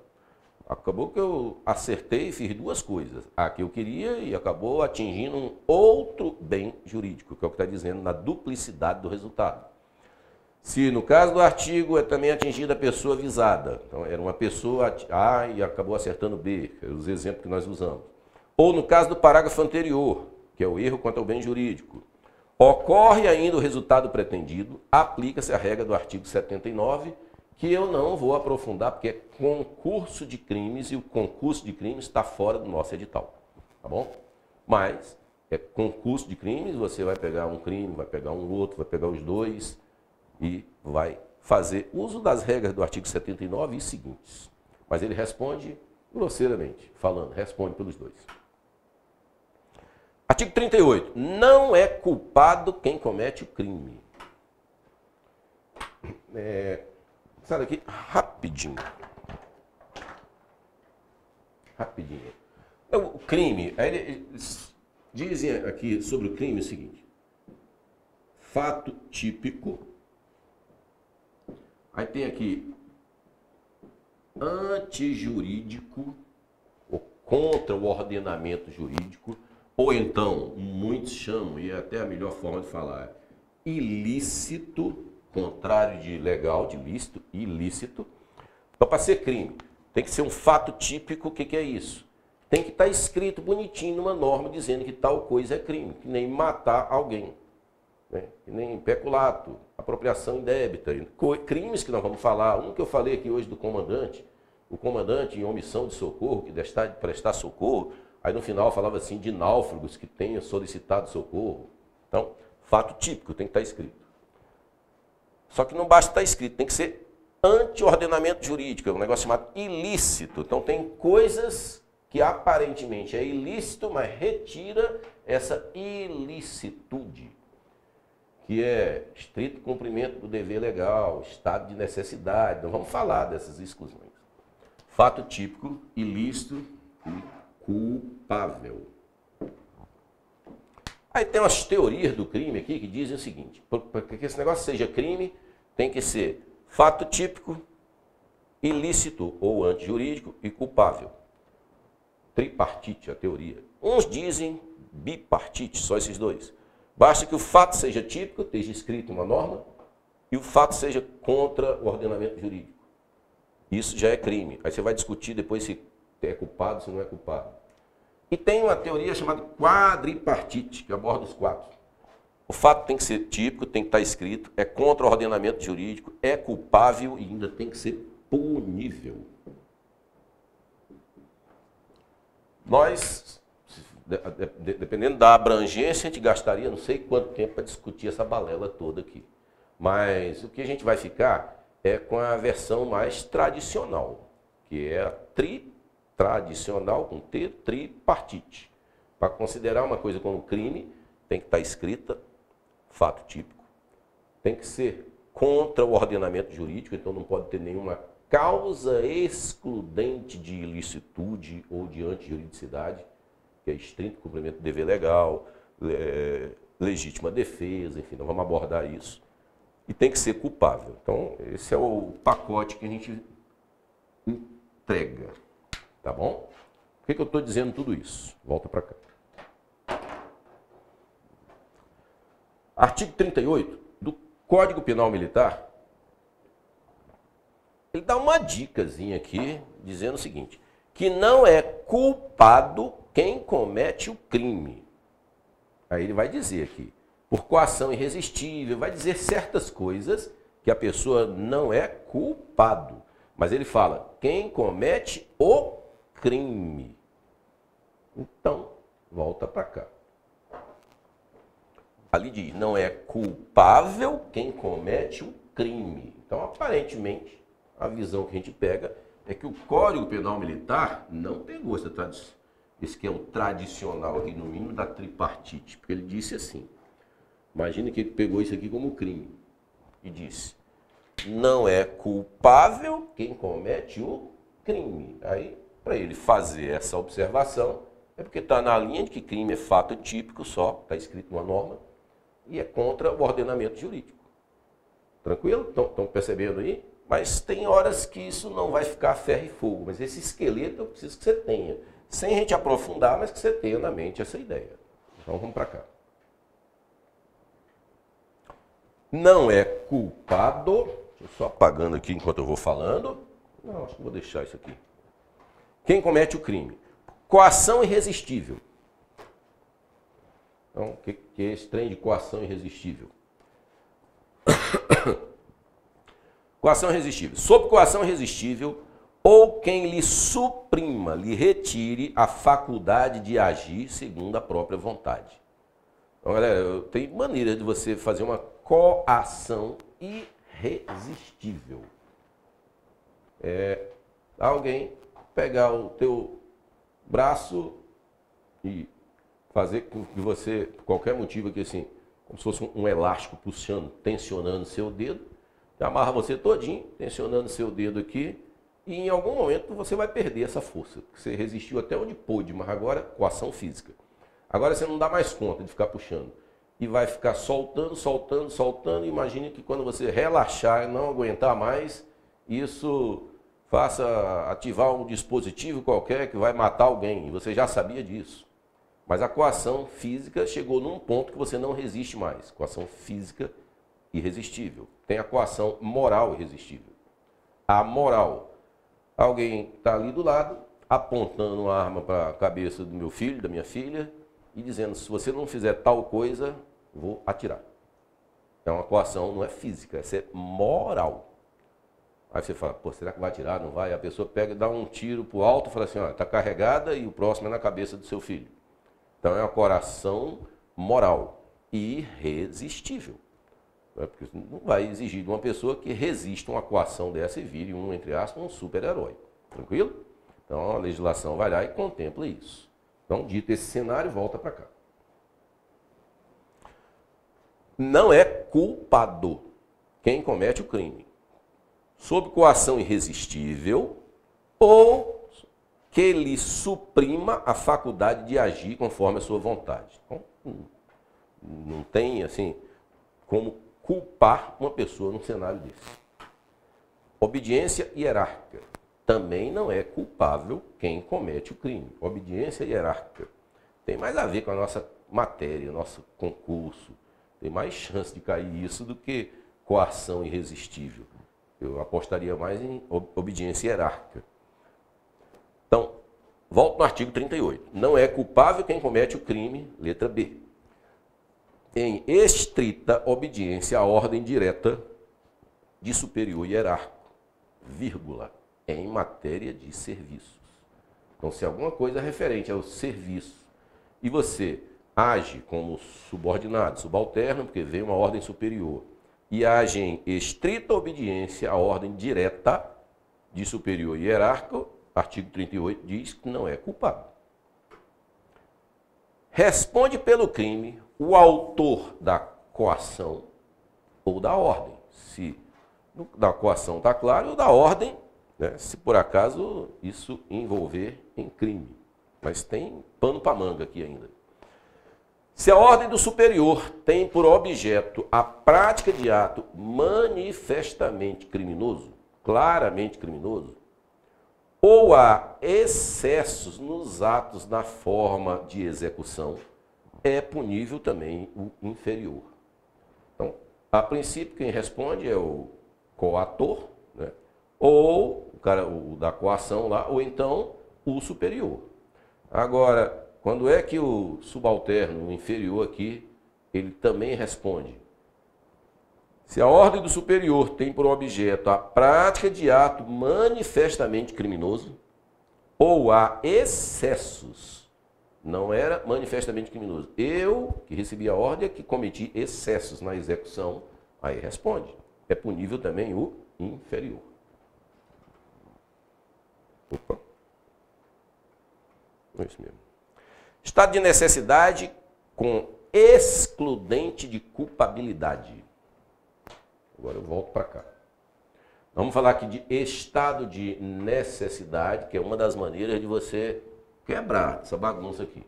Acabou que eu acertei e fiz duas coisas. A que eu queria e acabou atingindo um outro bem jurídico, que é o que está dizendo na duplicidade do resultado. Se no caso do artigo é também atingida a pessoa visada, então era uma pessoa A e acabou acertando B, que é os exemplos que nós usamos. Ou no caso do parágrafo anterior, que é o erro quanto ao bem jurídico, ocorre ainda o resultado pretendido, aplica-se a regra do artigo 79, que eu não vou aprofundar, porque é concurso de crimes e o concurso de crimes está fora do nosso edital, tá bom? Mas é concurso de crimes, você vai pegar um crime, vai pegar um outro, vai pegar os dois e vai fazer uso das regras do artigo 79 e seguintes. Mas ele responde grosseiramente, falando, responde pelos dois. Artigo 38. Não é culpado quem comete o crime. Sai daqui rapidinho. Rapidinho. O crime, aí eles dizem aqui sobre o crime o seguinte. Fato típico. Aí tem aqui antijurídico, ou contra o ordenamento jurídico, ou então, muitos chamam, e é até a melhor forma de falar, ilícito, contrário de legal, de lícito, ilícito. Então, para ser crime, tem que ser um fato típico. O que é isso? Tem que estar escrito bonitinho numa norma dizendo que tal coisa é crime, que nem matar alguém, né? Que nem peculato, apropriação indébita, crimes que nós vamos falar. Um que eu falei aqui hoje do comandante, o comandante em omissão de socorro, que deixar de prestar socorro, aí no final falava assim de náufragos que tenham solicitado socorro. Então, fato típico tem que estar escrito. Só que não basta estar escrito, tem que ser anti-ordenamento jurídico, é um negócio chamado ilícito. Então tem coisas que aparentemente é ilícito, mas retira essa ilicitude, que é estrito cumprimento do dever legal, estado de necessidade. Não vamos falar dessas exclusões. Fato típico, ilícito e culpável. Aí tem umas teorias do crime aqui que dizem o seguinte: para que esse negócio seja crime, tem que ser fato típico, ilícito ou antijurídico e culpável. Tripartite, a teoria. Uns dizem bipartite, só esses dois. Basta que o fato seja típico, esteja escrito em uma norma, e o fato seja contra o ordenamento jurídico. Isso já é crime. Aí você vai discutir depois se é culpado, se não é culpado. E tem uma teoria chamada quadripartite, que aborda os quatro. O fato tem que ser típico, tem que estar escrito, é contra o ordenamento jurídico, é culpável e ainda tem que ser impunível. Nós, dependendo da abrangência, a gente gastaria não sei quanto tempo para discutir essa balela toda aqui. Mas o que a gente vai ficar é com a versão mais tradicional, que é a tradicional, com T, tripartite. Para considerar uma coisa como crime, tem que estar escrita, fato típico. Tem que ser contra o ordenamento jurídico, então não pode ter nenhuma causa excludente de ilicitude ou de antijuridicidade, que é estrito cumprimento do dever legal, legítima defesa, enfim, nós vamos abordar isso. E tem que ser culpável. Então, esse é o pacote que a gente entrega. Tá bom? Por que eu estou dizendo tudo isso? Volta para cá. Artigo 38 do Código Penal Militar, ele dá uma dicasinha aqui, dizendo o seguinte, que não é culpado quem comete o crime. Aí ele vai dizer aqui, por coação irresistível, vai dizer certas coisas que a pessoa não é culpado. Mas ele fala, quem comete o crime. Então, volta para cá. Ali diz, não é culpável quem comete o crime. Então, aparentemente, a visão que a gente pega é que o Código Penal Militar não pegou essa tradição. Esse que é o tradicional aqui, no mínimo, da tripartite. Porque ele disse assim, imagina que ele pegou isso aqui como crime e disse, não é culpável quem comete o crime. Aí, para ele fazer essa observação, é porque está na linha de que crime é fato típico só, está escrito numa norma, e é contra o ordenamento jurídico. Tranquilo? Estão percebendo aí? Mas tem horas que isso não vai ficar ferro e fogo, mas esse esqueleto eu preciso que você tenha, sem a gente aprofundar, mas que você tenha na mente essa ideia. Então vamos para cá. Não é culpado, deixa eu só apagando aqui enquanto eu vou falando. Não, acho que vou deixar isso aqui. Quem comete o crime? Coação irresistível. Então, o que é esse trem de coação irresistível? Coação irresistível. Sob coação irresistível, ou quem lhe suprima, lhe retire a faculdade de agir segundo a própria vontade. Então, galera, tem maneira de você fazer uma coação irresistível. Alguém pegar o teu braço e fazer com que você, por qualquer motivo aqui assim, como se fosse um elástico puxando, tensionando seu dedo, amarra você todinho, tensionando seu dedo aqui, e em algum momento você vai perder essa força. Você resistiu até onde pôde, mas agora coação física. Agora você não dá mais conta de ficar puxando. E vai ficar soltando, soltando, soltando. Imagine que quando você relaxar e não aguentar mais, isso faça ativar um dispositivo qualquer que vai matar alguém. E você já sabia disso. Mas a coação física chegou num ponto que você não resiste mais. Coação física irresistível. Tem a coação moral irresistível. A moral. Alguém está ali do lado, apontando uma arma para a cabeça do meu filho, da minha filha, e dizendo, se você não fizer tal coisa, vou atirar. É uma coação, não é física, é moral. Aí você fala, pô, será que vai atirar? Não vai? A pessoa pega e dá um tiro para o alto e fala assim, ó, está carregada e o próximo é na cabeça do seu filho. Então é uma coação moral irresistível. Porque não vai exigir de uma pessoa que resista a uma coação dessa e vire entre aspas, um super-herói. Tranquilo? Então a legislação vai lá e contempla isso. Então, dito esse cenário, volta para cá. Não é culpado quem comete o crime, sob coação irresistível ou que lhe suprima a faculdade de agir conforme a sua vontade. Então, não tem, assim, como culpar uma pessoa num cenário desse. Obediência hierárquica. Também não é culpável quem comete o crime. Obediência hierárquica. Tem mais a ver com a nossa matéria, nosso concurso. Tem mais chance de cair isso do que coação irresistível. Eu apostaria mais em obediência hierárquica. Então, volto no artigo 38. Não é culpável quem comete o crime, letra B, em estrita obediência à ordem direta de superior hierárquico. vírgula, em matéria de serviços. Então, se alguma coisa é referente ao serviço e você age como subordinado, subalterno, porque vem uma ordem superior, e age em estrita obediência à ordem direta de superior hierárquico, artigo 38 diz que não é culpado. Responde pelo crime o autor da coação ou da ordem. Se da coação está claro, ou da ordem, né, se por acaso isso envolver em crime. Mas tem pano para manga aqui ainda. Se a ordem do superior tem por objeto a prática de ato manifestamente criminoso, claramente criminoso, ou há excessos nos atos na forma de execução, é punível também o inferior. Então, a princípio, quem responde é o coator, né? Ou o da coação lá, ou então o superior. Agora, quando é que o subalterno, o inferior aqui, ele também responde? Se a ordem do superior tem por objeto a prática de ato manifestamente criminoso, ou há excessos, não era manifestamente criminoso. Eu, que recebi a ordem, que cometi excessos na execução, aí responde. É punível também o inferior. Opa. É isso mesmo. Estado de necessidade com excludente de culpabilidade. Agora eu volto para cá. Vamos falar aqui de estado de necessidade, que é uma das maneiras de você quebrar essa bagunça aqui.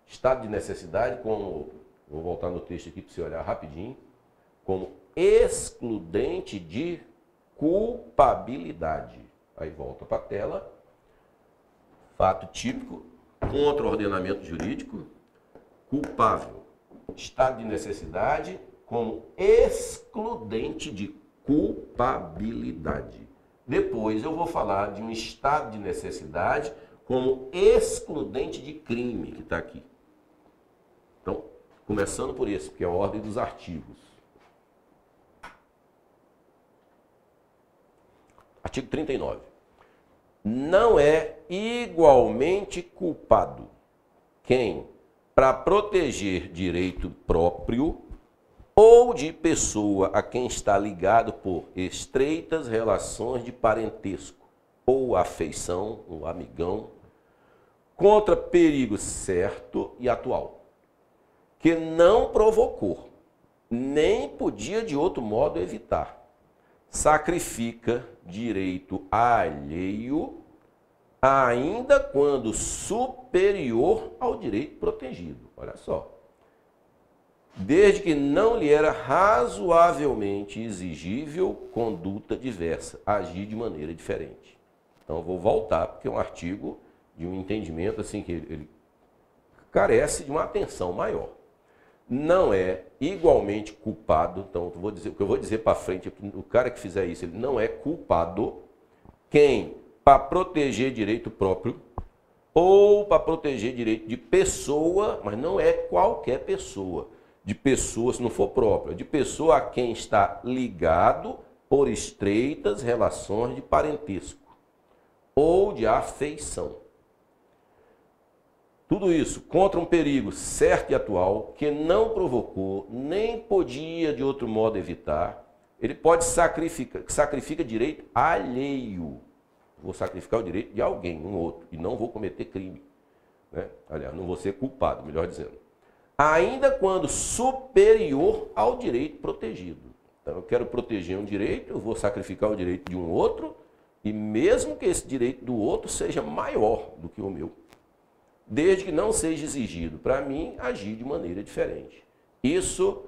Estado de necessidade, como vou voltar no texto aqui para você olhar rapidinho, como excludente de culpabilidade. Aí volta para a tela. Fato típico, contra o ordenamento jurídico, culpável. Estado de necessidade como excludente de culpabilidade. Depois eu vou falar de um estado de necessidade como excludente de crime, que está aqui. Então, começando por esse, que é a ordem dos artigos. Artigo 39. Não é igualmente culpado quem, para proteger direito próprio ou de pessoa a quem está ligado por estreitas relações de parentesco ou afeição, um amigão, contra perigo certo e atual, que não provocou, nem podia de outro modo evitar, sacrifica direito alheio, ainda quando superior ao direito protegido. Olha só. Desde que não lhe era razoavelmente exigível conduta diversa, agir de maneira diferente. Então, eu vou voltar, porque é um artigo de um entendimento assim que ele carece de uma atenção maior. Não é igualmente culpado, então o que eu vou dizer para frente, o cara que fizer isso, ele não é culpado quem, para proteger direito próprio ou para proteger direito de pessoa, mas não é qualquer pessoa, de pessoa se não for própria, de pessoa a quem está ligado por estreitas relações de parentesco ou de afeição. Tudo isso contra um perigo certo e atual que não provocou, nem podia de outro modo evitar. Ele pode sacrifica direito alheio. Vou sacrificar o direito de alguém, um outro, e não vou cometer crime. Né? Aliás, não vou ser culpado, melhor dizendo. Ainda quando superior ao direito protegido. Então, eu quero proteger um direito, eu vou sacrificar o direito de um outro, e mesmo que esse direito do outro seja maior do que o meu. Desde que não seja exigido para mim agir de maneira diferente. Isso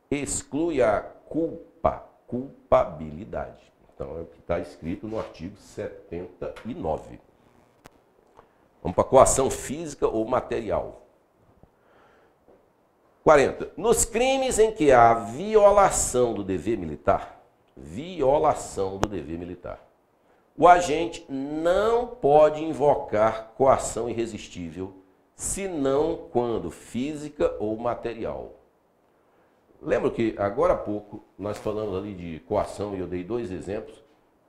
exclui a culpabilidade. Então, é o que está escrito no artigo 79. Vamos para a coação física ou material. 40. Nos crimes em que há violação do dever militar, o agente não pode invocar coação irresistível, senão quando física ou material. Lembra que agora há pouco nós falamos ali de coação e eu dei dois exemplos.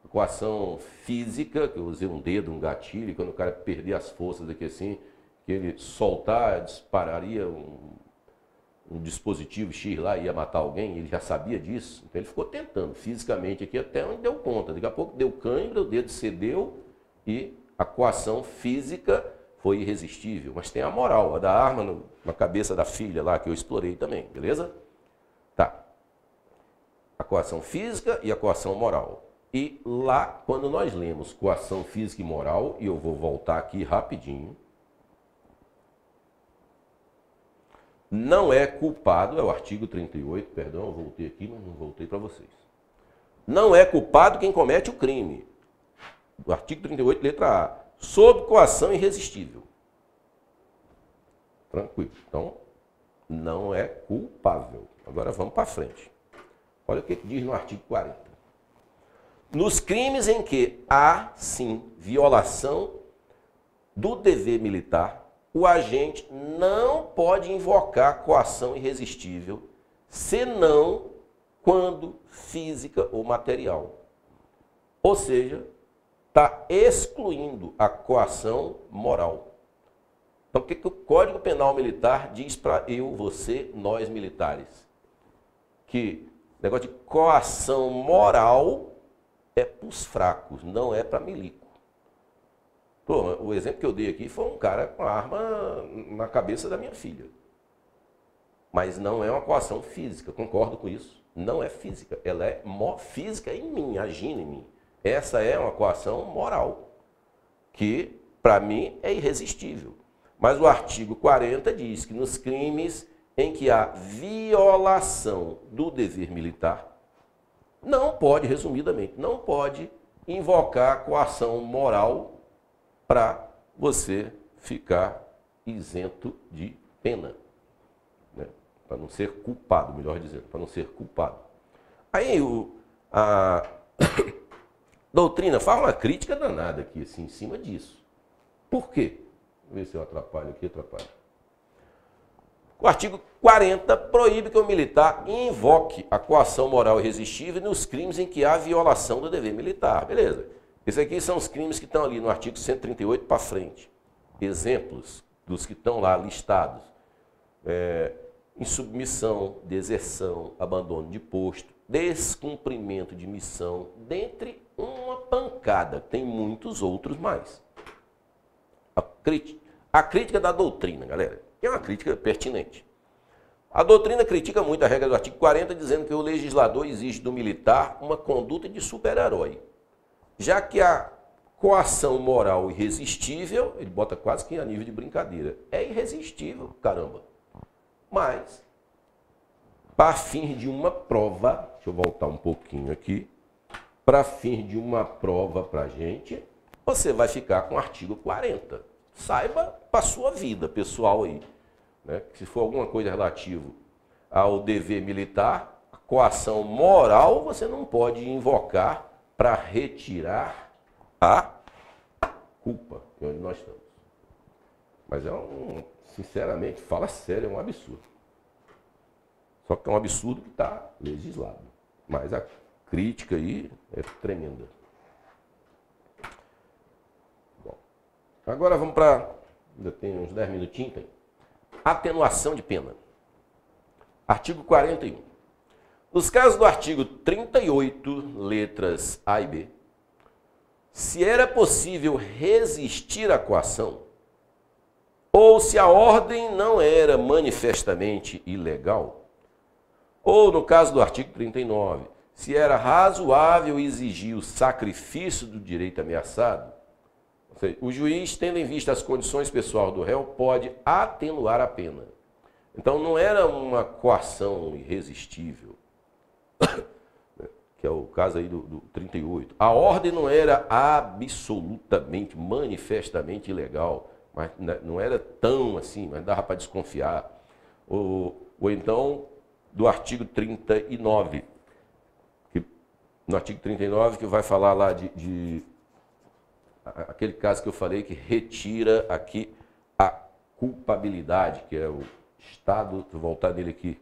coação física, que eu usei um dedo, um gatilho, e quando o cara perder as forças aqui assim, que ele soltar, dispararia um dispositivo X lá e ia matar alguém, ele já sabia disso, então ele ficou tentando fisicamente aqui até onde deu conta. Daqui a pouco deu cãibra, o dedo cedeu e a coação física foi irresistível. Mas tem a moral, a da arma na cabeça da filha lá, que eu explorei também, beleza? Tá. A coação física e a coação moral. E lá, quando nós lemos coação física e moral, e eu vou voltar aqui rapidinho, não é culpado, é o artigo 38, perdão, eu voltei aqui, mas não voltei para vocês. Não é culpado quem comete o crime. O artigo 38, letra A, sob coação irresistível. Tranquilo. Então, não é culpável. Agora vamos para frente. Olha o que diz no artigo 40. Nos crimes em que há, sim, violação do dever militar, o agente não pode invocar coação irresistível, senão quando física ou material. Ou seja, está excluindo a coação moral. Então, o que o Código Penal Militar diz para eu, você, nós militares? Que negócio de coação moral é para os fracos, não é para milico. Pô, o exemplo que eu dei aqui foi um cara com a arma na cabeça da minha filha. Mas não é uma coação física, concordo com isso. Não é física, ela é física em mim, agindo em mim. Essa é uma coação moral, que para mim é irresistível. Mas o artigo 40 diz que nos crimes em que há violação do dever militar, não pode, resumidamente, não pode invocar coação moral para você ficar isento de pena, né? Para não ser culpado, melhor dizendo, para não ser culpado. Aí a doutrina faz uma crítica danada aqui, assim, em cima disso. Por quê? Vou ver se eu atrapalho aqui, atrapalho. O artigo 40 proíbe que o militar invoque a coação moral irresistível nos crimes em que há violação do dever militar. Beleza. Esses aqui são os crimes que estão ali no artigo 138 para frente. Exemplos dos que estão lá listados. Insubmissão, deserção, abandono de posto, descumprimento de missão, dentre uma pancada. Tem muitos outros mais. A crítica da doutrina, galera, é uma crítica pertinente. A doutrina critica muito a regra do artigo 40, dizendo que o legislador exige do militar uma conduta de super-herói. Já que a coação moral irresistível, ele bota quase que a nível de brincadeira, é irresistível, caramba. Mas, para fins de uma prova, deixa eu voltar um pouquinho aqui, para fins de uma prova para a gente, você vai ficar com o artigo 40. Saiba para a sua vida pessoal aí, né? Que se for alguma coisa relativa ao dever militar, a coação moral você não pode invocar para retirar a culpa, que é onde nós estamos. Mas sinceramente, fala sério, é um absurdo. Só que é um absurdo que está legislado. Mas a crítica aí é tremenda. Bom, agora vamos para... Ainda tem uns 10 minutinhos. Tem. Atenuação de pena. Artigo 41. Nos casos do artigo 38, letras A e B, se era possível resistir à coação, ou se a ordem não era manifestamente ilegal, ou no caso do artigo 39, se era razoável exigir o sacrifício do direito ameaçado, ou seja, o juiz, tendo em vista as condições pessoais do réu, pode atenuar a pena. Então não era uma coação irresistível, que é o caso aí do 38. A ordem não era absolutamente, manifestamente ilegal, mas não era tão assim, mas dava para desconfiar. Ou então, do artigo 39, no artigo 39, que vai falar lá de aquele caso que eu falei, que retira aqui a culpabilidade, que é o estado, vou voltar nele aqui,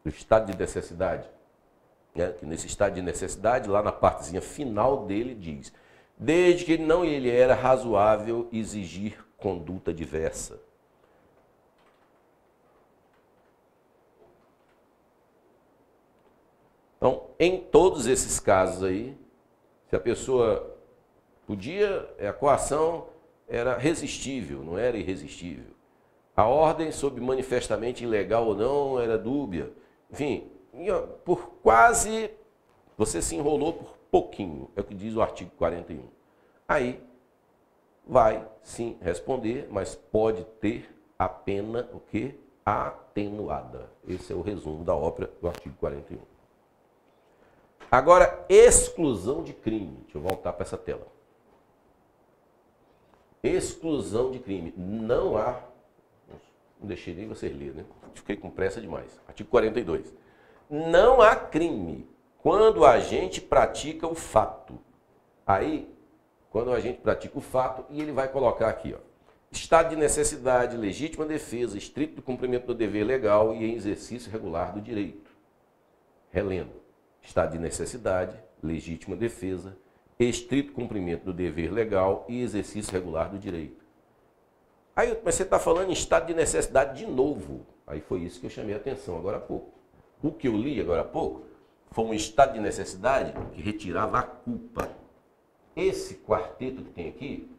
o estado de necessidade. né, que nesse estado de necessidade, lá na partezinha final dele diz, desde que não ele era razoável exigir conduta diversa. Então, em todos esses casos aí, se a pessoa podia, a coação era resistível, não era irresistível. A ordem, sob manifestamente ilegal ou não, era dúbia. Enfim, por quase, você se enrolou por pouquinho, é o que diz o artigo 41. Aí, vai sim responder, mas pode ter a pena, o quê? Atenuada. Esse é o resumo da ópera do artigo 41. Agora, exclusão de crime. Deixa eu voltar para essa tela. Exclusão de crime. Não há... Não deixei nem vocês lerem, né? Fiquei com pressa demais. Artigo 42. Não há crime quando o agente pratica o fato. Aí, quando o agente pratica o fato, e ele vai colocar aqui, ó, estado de necessidade, legítima defesa, estrito cumprimento do dever legal e em exercício regular do direito. Relendo. Estado de necessidade, legítima defesa, estrito cumprimento do dever legal e exercício regular do direito. Aí, mas você está falando em estado de necessidade de novo. Aí foi isso que eu chamei a atenção agora há pouco. O que eu li agora há pouco foi um estado de necessidade que retirava a culpa. Esse quarteto que tem aqui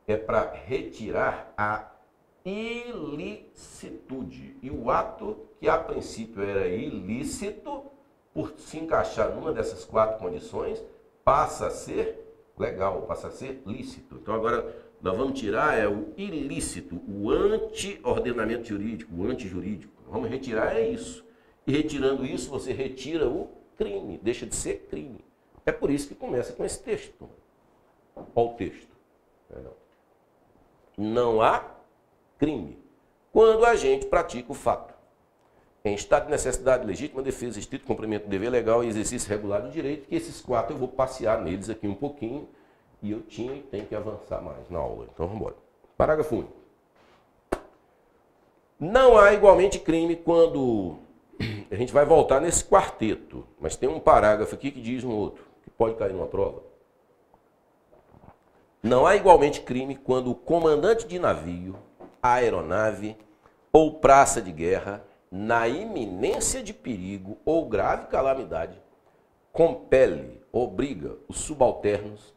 é para retirar a ilicitude. E o ato que a princípio era ilícito, por se encaixar numa dessas quatro condições, passa a ser legal, passa a ser lícito. Então agora nós vamos tirar o ilícito, o anti-ordenamento jurídico, o antijurídico. Vamos retirar isso. E retirando isso, você retira o crime, deixa de ser crime. É por isso que começa com esse texto. Olha o texto. Não há crime quando a gente pratica o fato. Em estado de necessidade, legítima defesa, estrito cumprimento do dever legal e exercício regular do direito, que esses quatro eu vou passear neles aqui um pouquinho, e eu tinha e tenho que avançar mais na aula. Então vamos embora. Parágrafo único. Não há igualmente crime quando... A gente vai voltar nesse quarteto, mas tem um parágrafo aqui que diz um outro, que pode cair numa prova. Não há igualmente crime quando o comandante de navio, aeronave ou praça de guerra, na iminência de perigo ou grave calamidade, compele, obriga os subalternos,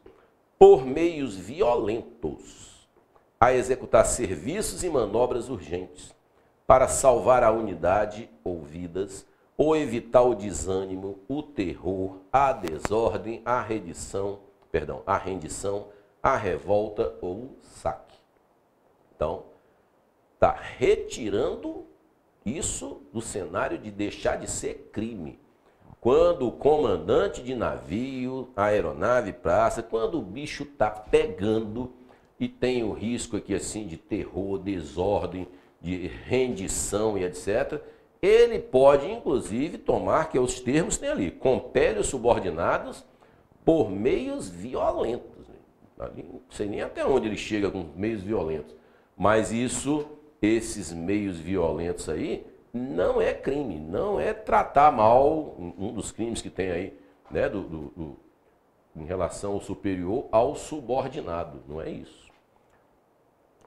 por meios violentos, a executar serviços e manobras urgentes para salvar a unidade ou vidas, ou evitar o desânimo, o terror, a desordem, a rendição, a revolta ou o saque. Então, está retirando isso do cenário de deixar de ser crime. Quando o comandante de navio, aeronave, praça, quando o bicho está pegando e tem o risco aqui assim de terror, desordem, de rendição e etc., ele pode, inclusive, tomar, que os termos tem ali, compele os subordinados por meios violentos. Ali, não sei nem até onde ele chega com meios violentos, mas esses meios violentos aí, não é crime, não é tratar mal, um dos crimes que tem aí, né, em relação ao superior ao subordinado, não é isso.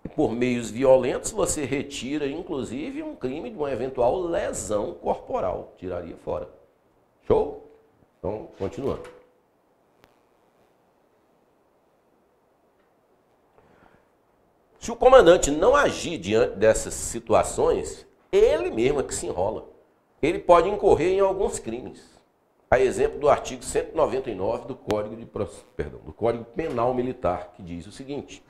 E por meios violentos você retira, inclusive, um crime de uma eventual lesão corporal, tiraria fora. Show? Então, continuando. Se o comandante não agir diante dessas situações, ele mesmo é que se enrola. Ele pode incorrer em alguns crimes. A exemplo do artigo 199 do Código Penal Militar, que diz o seguinte: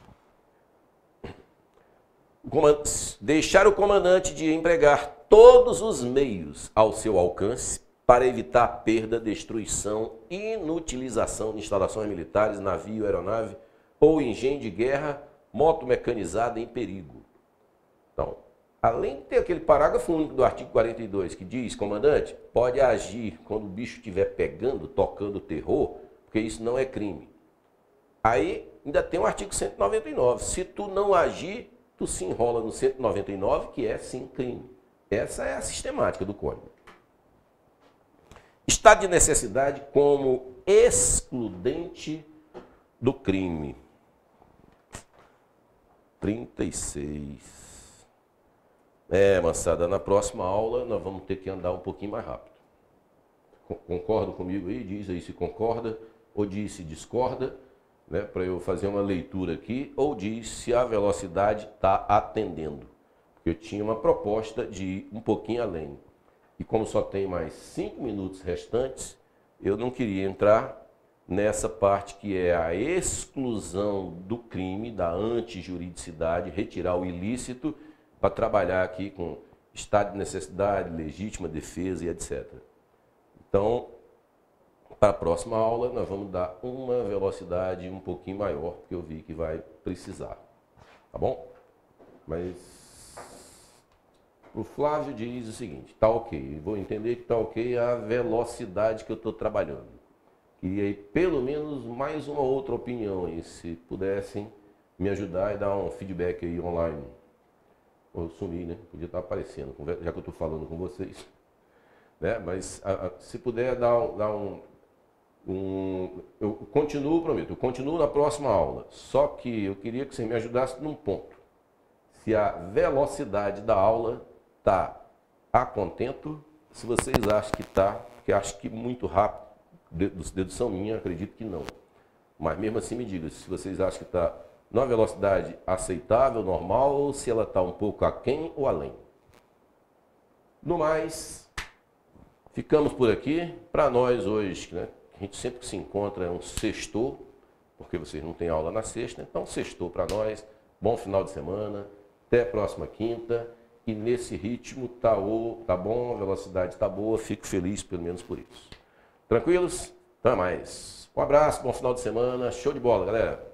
deixar o comandante de empregar todos os meios ao seu alcance para evitar perda, destruição e inutilização de instalações militares, navio, aeronave ou engenho de guerra, moto mecanizada em perigo. Então, além de ter aquele parágrafo único do artigo 42 que diz, comandante, pode agir quando o bicho estiver pegando, tocando terror, porque isso não é crime. Aí ainda tem o artigo 199. Se tu não agir, tu se enrola no 199, que é sim crime. Essa é a sistemática do Código. Estado de necessidade como excludente do crime. 36. Moçada, na próxima aula nós vamos ter que andar um pouquinho mais rápido. Concorda comigo aí? Diz aí se concorda ou diz se discorda, né? Para eu fazer uma leitura aqui, ou diz se a velocidade está atendendo. Porque eu tinha uma proposta de ir um pouquinho além. E como só tem mais 5 minutos restantes, eu não queria entrar nessa parte que é a exclusão do crime, da antijuridicidade, retirar o ilícito para trabalhar aqui com estado de necessidade, legítima defesa e etc. Então, para a próxima aula, nós vamos dar uma velocidade um pouquinho maior, porque eu vi que vai precisar. Tá bom? Mas o Flávio diz o seguinte, tá ok, vou entender que tá ok a velocidade que eu estou trabalhando. Queria aí pelo menos mais uma outra opinião, e se pudessem me ajudar e dar um feedback aí online. Eu sumi, né? Podia estar aparecendo, já que eu estou falando com vocês. Né? Mas se puder dar eu continuo, prometo, eu continuo na próxima aula. Só que eu queria que você me ajudasse num ponto. Se a velocidade da aula está a contento, se vocês acham que está, porque acho que muito rápido, dedução minha, acredito que não. Mas mesmo assim me diga, se vocês acham que está numa velocidade aceitável, normal, ou se ela está um pouco aquém ou além. No mais, ficamos por aqui. Para nós hoje, né, a gente sempre que se encontra é um sextou, porque vocês não têm aula na sexta, então sextou para nós. Bom final de semana, até a próxima quinta. E nesse ritmo tá bom, a velocidade tá boa, fico feliz pelo menos por isso. Tranquilos? Até mais. Um abraço, bom final de semana, show de bola, galera.